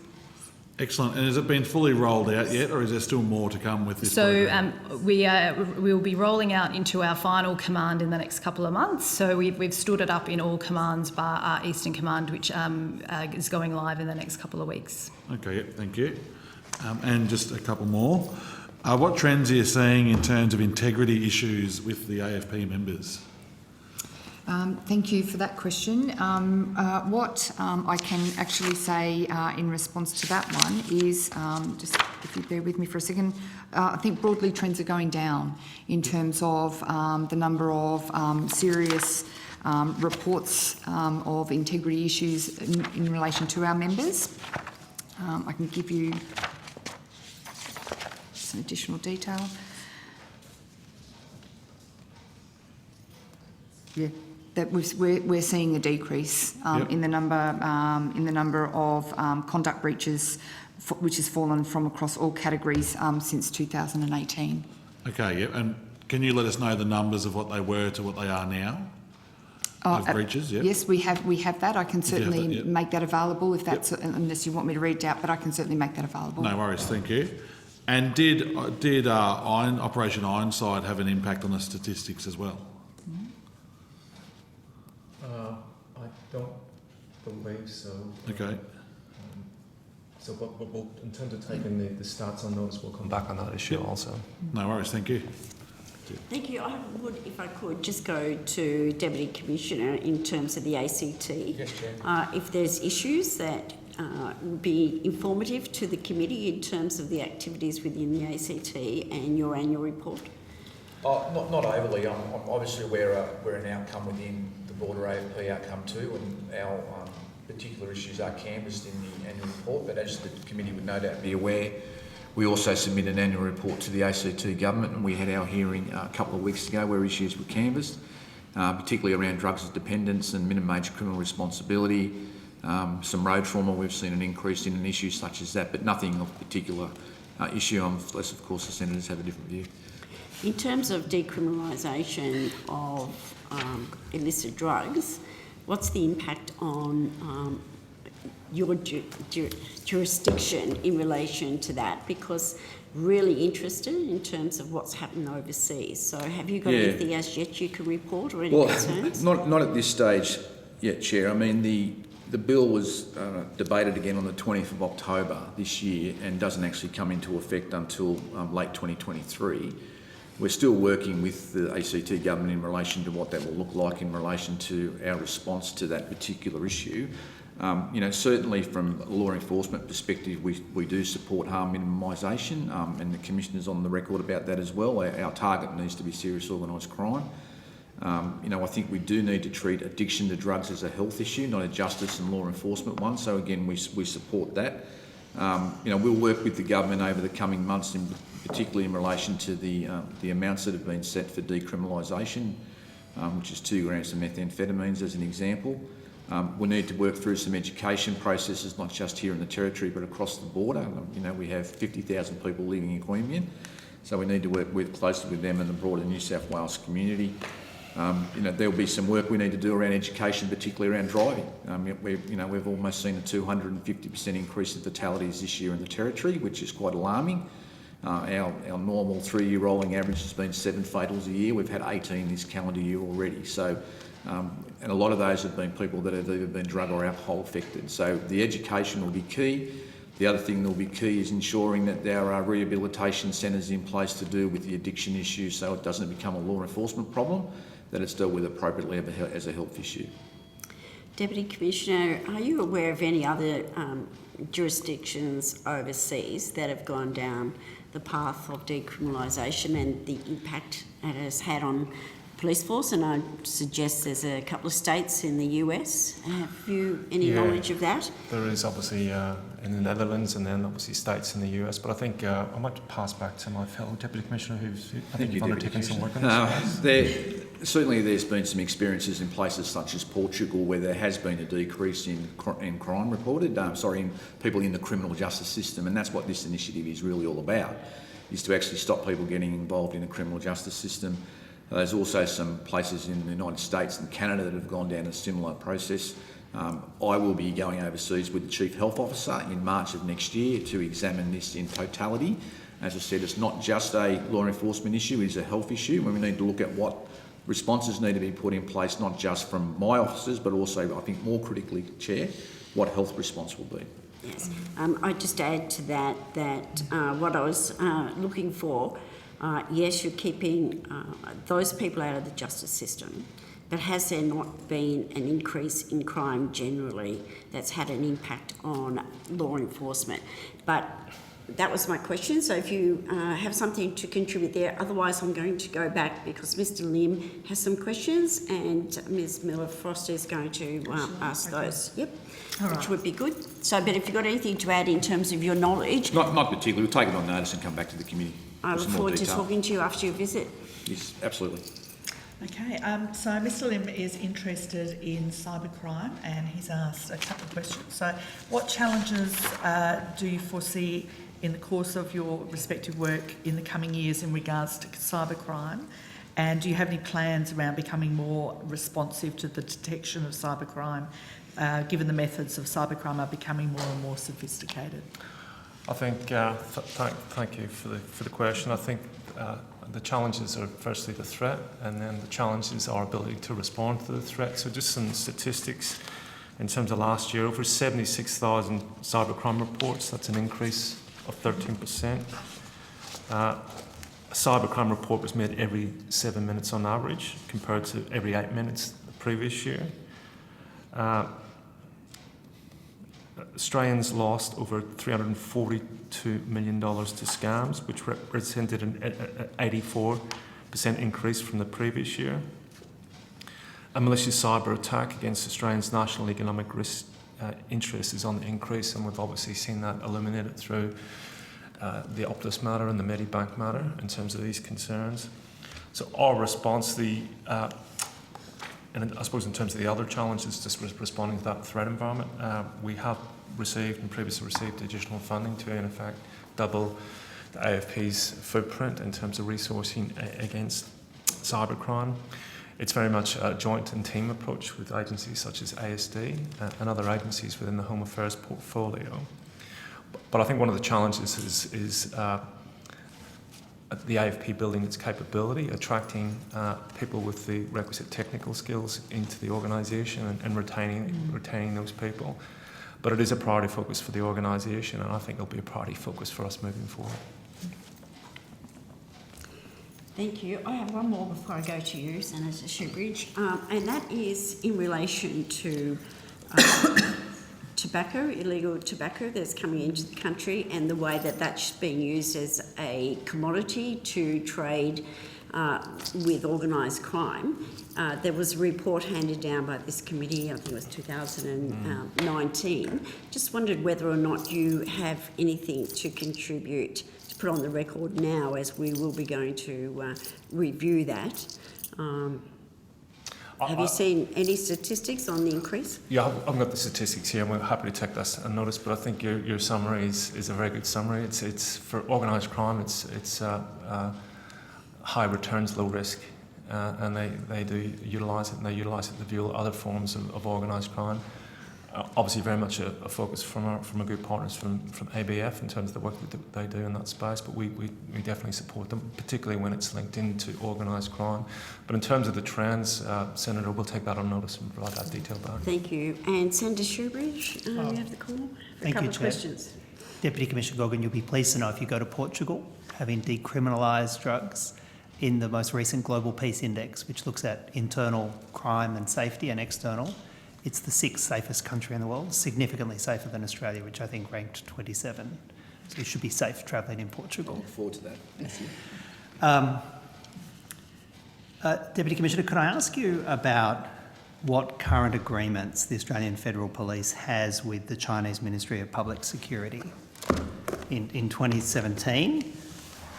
Excellent. And has it been fully rolled out yet, or is there still more to come with this program? We'll be rolling out into our final command in the next couple of months. So we've stood it up in all commands bar our Eastern Command, which is going live in the next couple of weeks. Okay, yep, thank you. And just a couple more. What trends are you seeing in terms of integrity issues with the AFP members? Thank you for that question. What I can actually say in response to that one is, just if you bear with me for a second, I think broadly trends are going down in terms of the number of serious reports of integrity issues in relation to our members. I can give you some additional detail. Yeah. That we're seeing a decrease in the number of conduct breaches, which has fallen from across all categories since 2018. Okay, yeah. And can you let us know the numbers of what they were to what they are now? Of breaches, yeah. Yes, we have that. I can certainly make that available if that's unless you want me to read it out, but I can certainly make that available. No worries, thank you. And did Operation Ironside have an impact on the statistics as well? I don't believe so. Okay. So, but we'll, in terms of taking the stats on those, we'll come back on that issue also. No worries, thank you. Thank you. I would, if I could, just go to Deputy Commissioner in terms of the ACT. Yes, Chair. If there's issues that would be informative to the committee in terms of the activities within the ACT and your annual report. Not overly. I'm obviously aware we're an outcome within the broader AFP outcome too, and our particular issues are canvassed in the annual report, but as the committee would no doubt be aware, we also submit an annual report to the ACT government, and we had our hearing a couple of weeks ago where issues were canvassed, particularly around drugs of dependence and minimum age criminal responsibility, some road trauma. We've seen an increase in issues such as that, but nothing of particular issue, unless of course the senators have a different view. In terms of decriminalisation of illicit drugs, what's the impact on your jurisdiction in relation to that? Because really interested in terms of what's happened overseas. So have you got anything as yet you can report or any concerns? Not at this stage yet, Chair. I mean, the bill was debated again on the 20th of October this year and doesn't actually come into effect until late 2023. We're still working with the ACT government in relation to what that will look like in relation to our response to that particular issue. Certainly from a law enforcement perspective, we do support harm minimisation, and the Commissioner's on the record about that as well. Our target needs to be serious organised crime. I think we do need to treat addiction to drugs as a health issue, not a justice and law enforcement one. So again, we support that. We'll work with the government over the coming months, particularly in relation to the amounts that have been set for decriminalisation, which is 2 grams of methamphetamines as an example. We need to work through some education processes, not just here in the Territory, but across the border. We have 50,000 people living in Queanbeyan, so we need to work closely with them and the broader New South Wales community. There'll be some work we need to do around education, particularly around driving. We've almost seen a 250% increase in fatalities this year in the Territory, which is quite alarming. Our normal 3-year rolling average has been 7 fatals a year. We've had 18 this calendar year already. So, and a lot of those have been people that have either been drug or alcohol affected. So the education will be key. The other thing that will be key is ensuring that there are rehabilitation centres in place to deal with the addiction issue so it doesn't become a law enforcement problem, that it's dealt with appropriately as a health issue. Deputy Commissioner, are you aware of any other jurisdictions overseas that have gone down the path of decriminalisation and the impact it has had on police force? And I suggest there's a couple of states in the US. Have you any knowledge of that? There is obviously in the Netherlands and then obviously states in the US, but I think I might pass back to my fellow Deputy Commissioner I think you've undertaken some work on this. Certainly there's been some experiences in places such as Portugal where there has been a decrease in crime reported, in people in the criminal justice system, and that's what this initiative is really all about, is to actually stop people getting involved in the criminal justice system. There's also some places in the United States and Canada that have gone down a similar process. I will be going overseas with the Chief Health Officer in March of next year to examine this in totality. As I said, it's not just a law enforcement issue, it is a health issue, and we need to look at what responses need to be put in place, not just from my officers, but also, I think more critically, Chair, what health response will be. Yes. I'd just add to that what I was looking for, yes, you're keeping those people out of the justice system, but has there not been an increase in crime generally that's had an impact on law enforcement? But that was my question, so if you have something to contribute there, otherwise I'm going to go back because Mr Lim has some questions and Ms Miller-Frost is going to ask those. Yep, which would be good. So, but if you've got anything to add in terms of your knowledge... Not particularly. We'll take it on notice and come back to the committee. I look forward to talking to you after your visit. Yes, absolutely. Okay, so Mr Lim is interested in cybercrime and he's asked a couple of questions. So what challenges do you foresee in the course of your respective work in the coming years in regards to cybercrime? And do you have any plans around becoming more responsive to the detection of cybercrime, given the methods of cybercrime are becoming more and more sophisticated? I think, thank you for the question. I think the challenges are firstly the threat, and then the challenge is our ability to respond to the threat. So just some statistics. In terms of last year, over 76,000 cybercrime reports. That's an increase of 13%. A cybercrime report was made every 7 minutes on average, compared to every 8 minutes the previous year. Australians lost over $342 million to scams, which represented an 84% increase from the previous year. A malicious cyber attack against Australians' national economic risk interest is on the increase, and we've obviously seen that illuminated through the Optus matter and the Medibank matter in terms of these concerns. So our response, and I suppose in terms of the other challenges, just responding to that threat environment, we have received and previously received additional funding to, in effect, double the AFP's footprint in terms of resourcing against cybercrime. It's very much a joint and team approach with agencies such as ASD and other agencies within the Home Affairs portfolio. But I think one of the challenges is the AFP building its capability, attracting people with the requisite technical skills into the organisation and retaining those people. But it is a priority focus for the organisation, and I think it'll be a priority focus for us moving forward. Thank you. I have one more before I go to you, Senator Shoebridge, and that is in relation to tobacco, illegal tobacco that's coming into the country, and the way that that's being used as a commodity to trade with organised crime. There was a report handed down by this committee, I think it was 2019. Just wondered whether or not you have anything to contribute, to put on the record now, as we will be going to review that. Have you seen any statistics on the increase? Yeah, I've got the statistics here, and we're happy to take that on notice. But I think your summary is a very good summary. It's for organised crime. It's high returns, low risk, and they do utilise it, and they utilise it to view other forms of organised crime. Obviously, very much a focus from our good partners from ABF in terms of the work that they do in that space, but we definitely support them, particularly when it's linked into organised crime. But in terms of the trends, Senator, we'll take that on notice and provide that detail back. Thank you. And Senator Shoebridge, you have the call. Thank a couple you, of Chair. questions. Deputy Commissioner Goggin, you'll be pleased to know if you go to Portugal, having decriminalised drugs in the most recent Global Peace Index, which looks at internal crime and safety and external, it's the 6th safest country in the world, significantly safer than Australia, which I think ranked 27. So you should be safe travelling in Portugal. I look forward to that. Thank you. Deputy Commissioner, could I ask you about what current agreements the Australian Federal Police has with the Chinese Ministry of Public Security? In 2017,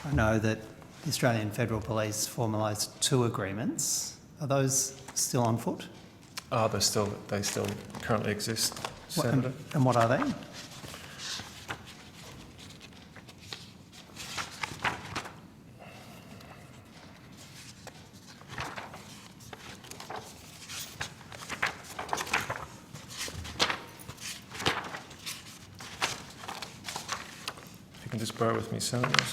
I know that the Australian Federal Police formalised 2 agreements. Are those still on foot? They still currently exist, Senator. And what are they? If you can just bear with me, Senator.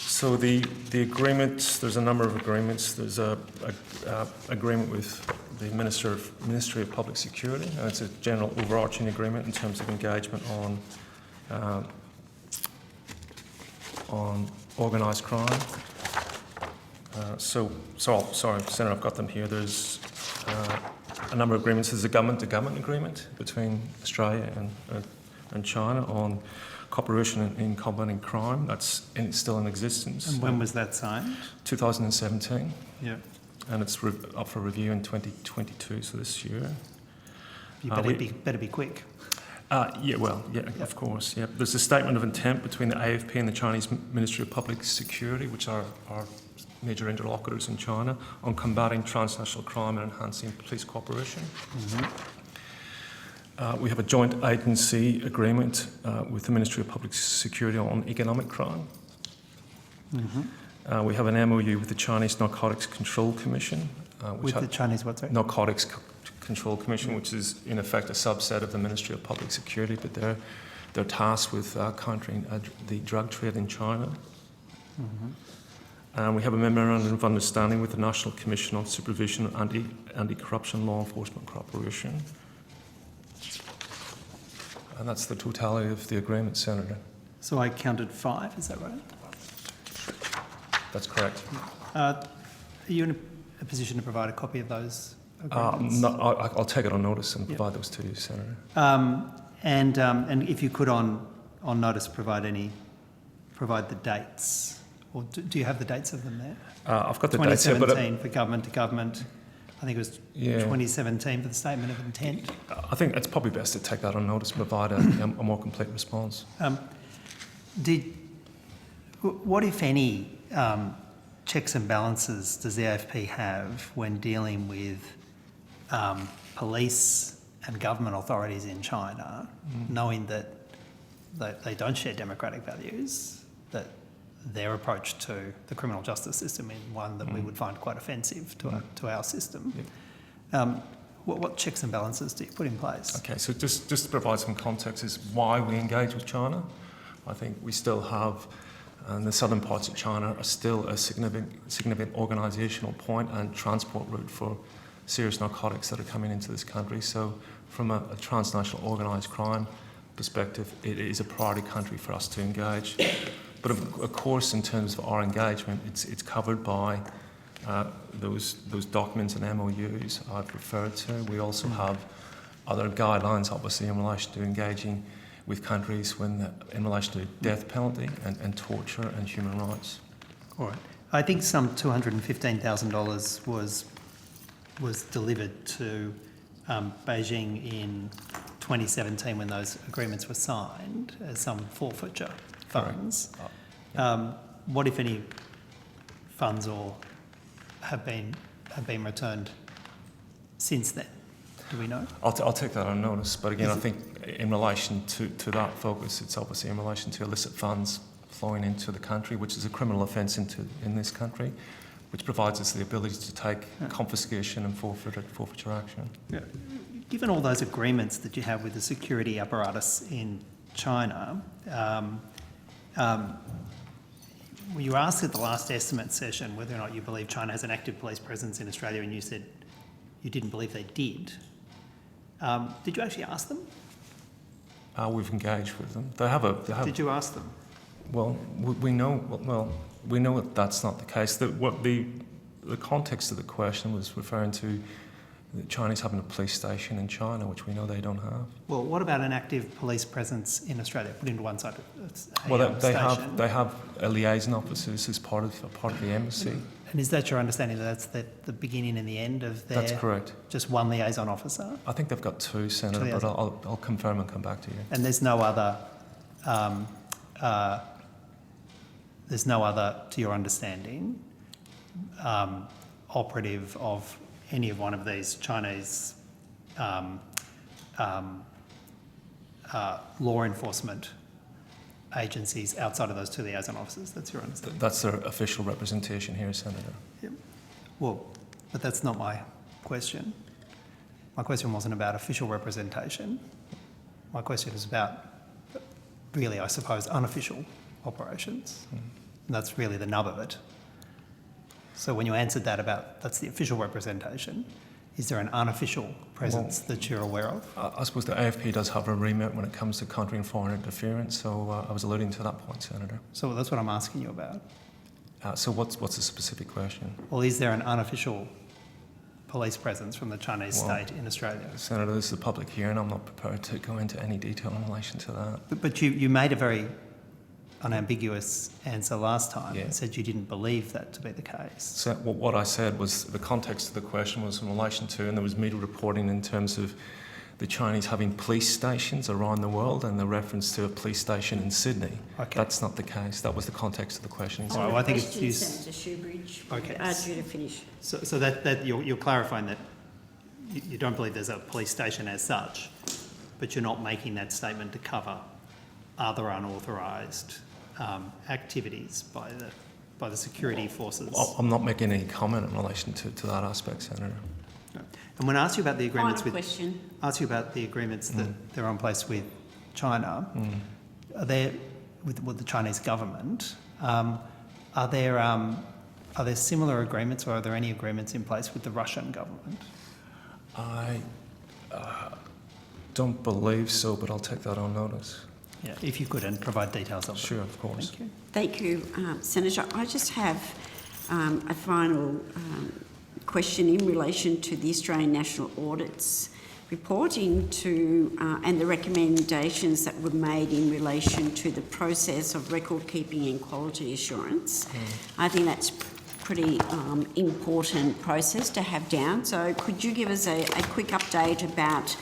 So the agreement, there's a number of agreements. There's a agreement with the Ministry of Public Security, and it's a general overarching agreement in terms of engagement on organised crime. Sorry, Senator, I've got them here. There's a number of agreements. There's a government-to-government agreement between Australia and China on cooperation in combating crime. That's still in existence. And when was that signed? 2017. Yeah. And it's up for review in 2022, so this year. You better be quick. Of course. Yeah. There's a statement of intent between the AFP and the Chinese Ministry of Public Security, which are our major interlocutors in China, on combating transnational crime and enhancing police cooperation. We have a joint agency agreement with the Ministry of Public Security on economic crime. We have an MOU with the Chinese Narcotics Control Commission. With the Chinese what, sorry? Narcotics Control Commission, which is in effect a subset of the Ministry of Public Security, but they're tasked with countering the drug trade in China. And we have a memorandum of understanding with the National Commission on Supervision and Anti-Corruption Law Enforcement Cooperation. And that's the totality of the agreement, Senator. So I counted 5, is that right? That's correct. Are you in a position to provide a copy of those agreements? No, I'll take it on notice and provide those to you, Senator. And if you could on notice provide the dates, or do you have the dates of them there? I've got the dates here, but 2017 for government to government. I think it was Yeah. 2017 for the statement of intent. I think it's probably best to take that on notice and provide a more complete response. What, if any, checks and balances does the AFP have when dealing with police and government authorities in China, knowing that they don't share democratic values, that their approach to the criminal justice system is one that we would find quite offensive to our system? What checks and balances do you put in place? Okay, so just to provide some context is why we engage with China. I think we still have, and the southern parts of China are still a significant organisational point and transport route for serious narcotics that are coming into this country. So from a transnational organised crime perspective, it is a priority country for us to engage. But of course, in terms of our engagement, it's covered by those documents and MOUs I've referred to. We also have other guidelines, obviously, in relation to engaging with countries in relation to death penalty and torture and human rights. All right. I think some $215,000 was delivered to Beijing in 2017 when those agreements were signed as some forfeiture funds. What, if any, funds or have been returned since then? Do we know? I'll take that on notice, but again, I think in relation to that focus, it's obviously in relation to illicit funds flowing into the country, which is a criminal offence in this country, which provides us the ability to take confiscation and forfeiture action. Yeah. Given all those agreements that you have with the security apparatus in China, you were asked at the last estimate session whether or not you believe China has an active police presence in Australia, and you said you didn't believe they did. Did you actually ask them? We've engaged with them. They have. Did you ask them? Well, we know. Well, we know that that's not the case. The context of the question was referring to the Chinese having a police station in China, which we know they don't have. Well, what about an active police presence in Australia? Put into one side. They have liaison officers as part of the embassy. And is that your understanding that that's the beginning and the end of their... That's correct. Just one liaison officer? I think they've got 2, Senator, but I'll confirm and come back to you. And there's no other, to your understanding, operative of any of one of these Chinese law enforcement agencies outside of those 2 liaison officers. That's your understanding? That's their official representation here, Senator. Yep. Well, but that's not my question. My question wasn't about official representation. My question is about, really, I suppose, unofficial operations. And that's really the nub of it. So when you answered that about that's the official representation, is there an unofficial presence that you're aware of? I suppose the AFP does have a remit when it comes to countering foreign interference, so I was alluding to that point, Senator. So that's what I'm asking you about. So what's the specific question? Well, is there an unofficial police presence from the Chinese state in Australia? Senator, this is a public hearing. I'm not prepared to go into any detail in relation to that. But you made a very unambiguous answer last time and said you didn't believe that to be the case. So what I said was the context of the question was in relation to, and there was media reporting in terms of the Chinese having police stations around the world and the reference to a police station in Sydney. Okay. That's not the case. That was the context of the question. All right, well, I think Question, Senator Shoebridge. Okay. I urge you to finish. So that you're clarifying that you don't believe there's a police station as such, but you're not making that statement to cover other unauthorised activities by the security forces. I'm not making any comment in relation to that aspect, Senator. And when I asked you about the agreements Final question. asked you about the agreements that they're in place with China, are there with the Chinese government? Are there Are there similar agreements, or are there any agreements in place with the Russian government? I don't believe so, but I'll take that on notice. Yeah, if you could, and provide details of it. Sure, of course. Thank you. Thank you, Senator. I just have a final question in relation to the Australian National Audit's report into and the recommendations that were made in relation to the process of record keeping and quality assurance. I think that's pretty important process to have down. So could you give us a quick update about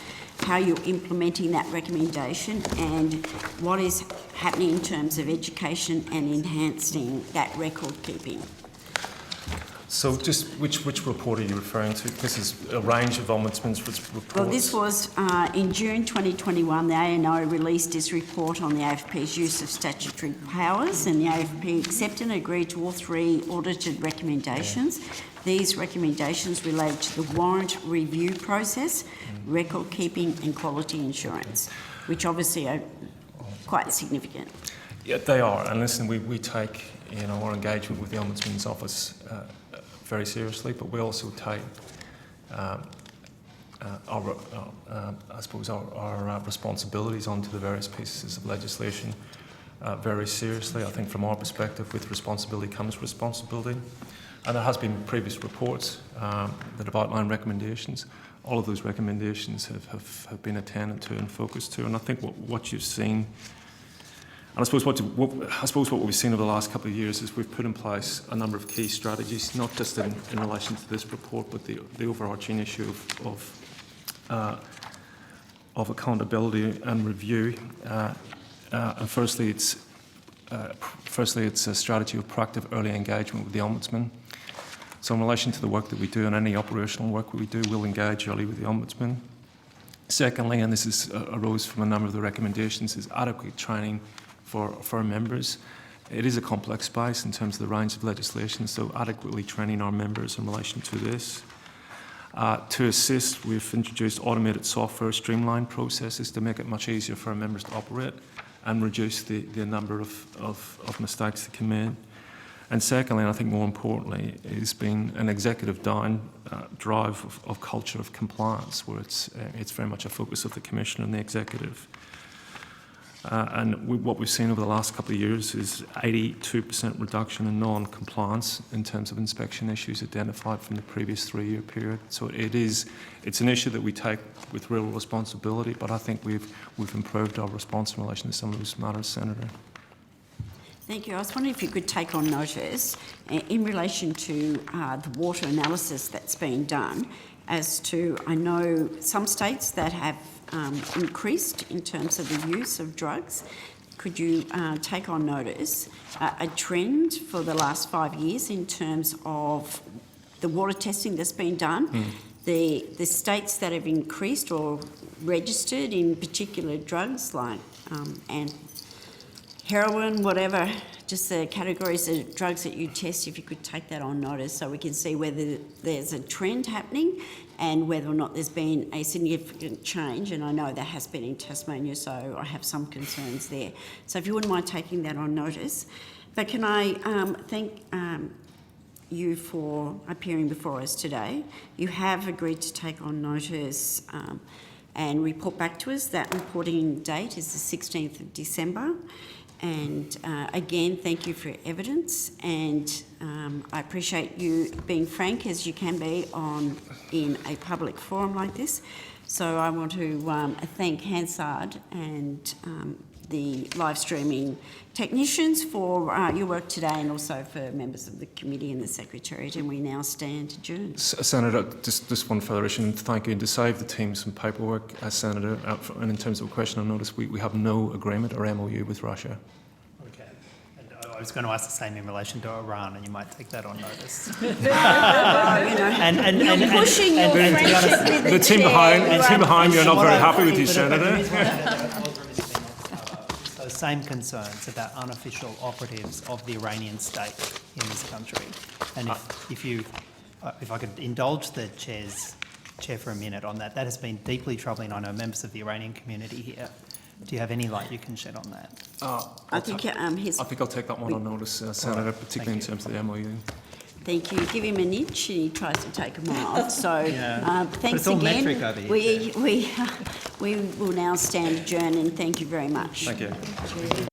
how you're implementing that recommendation and what is happening in terms of education and enhancing that record keeping? So just which report are you referring to? This is a range of Ombudsman's reports. Well, this was in June 2021, the ANO released its report on the AFP's use of statutory powers, and the AFP accepted and agreed to all 3 audited recommendations. These recommendations relate to the warrant review process, record keeping and quality insurance, which obviously are quite significant. Yeah, they are. And listen, we take our engagement with the Ombudsman's office very seriously, but we also take our responsibilities onto the various pieces of legislation very seriously. I think from our perspective, with responsibility comes responsibility. And there has been previous reports that have outlined recommendations. All of those recommendations have been attended to and focused to. And I think what you've seen, and I suppose what we've seen over the last couple of years is we've put in place a number of key strategies, not just in relation to this report, but the overarching issue of accountability and review. And firstly, it's a strategy of proactive early engagement with the Ombudsman. So in relation to the work that we do and any operational work we do, we'll engage early with the Ombudsman. Secondly, and this arose from a number of the recommendations, is adequate training for our members. It is a complex space in terms of the range of legislation, so adequately training our members in relation to this. To assist, we've introduced automated software, streamlined processes to make it much easier for our members to operate and reduce the number of mistakes that come in. And secondly, and I think more importantly, has been an executive drive of culture of compliance, where it's very much a focus of the Commissioner and the Executive. What we've seen over the last couple of years is 82% reduction in non-compliance in terms of inspection issues identified from the previous 3-year period. So it's an issue that we take with real responsibility, but I think we've improved our response in relation to some of those matters, Senator. Thank you. I was wondering if you could take on notice in relation to the water analysis that's been done as to, I know some states that have increased in terms of the use of drugs. Could you take on notice a trend for the last 5 years in terms of the water testing that's been done? The states that have increased or registered in particular drugs like and heroin, whatever, just the categories of drugs that you test, if you could take that on notice so we can see whether there's a trend happening and whether or not there's been a significant change. And I know there has been in Tasmania, so I have some concerns there. So if you wouldn't mind taking that on notice. But can I thank you for appearing before us today. You have agreed to take on notice and report back to us. That reporting date is the 16th of December. And again, thank you for your evidence, and I appreciate you being frank as you can be in a public forum like this. So I want to thank Hansard and the live streaming technicians for your work today, and also for members of the committee and the Secretariat, and we now stand adjourned. Senator, just one further issue, and thank you. And to save the team some paperwork, Senator, and in terms of a question of notice, we have no agreement or MOU with Russia. Okay. And I was going to ask the same in relation to Iran, and you might take that on notice. You're pushing your friendship with the team behind you are not very happy with you, Senator. Those same concerns about unofficial operatives of the Iranian state in this country. And if I could indulge the chair for a minute on that, that has been deeply troubling. I know members of the Iranian community here. Do you have any light you can shed on that? I think I'll take that one on notice, Senator, particularly in terms of the MOU. Thank you. Give him an inch and he tries to take a mile. So Yeah. thanks it's all again. metric over here, We will now stand adjourned and thank you very much. Thank you.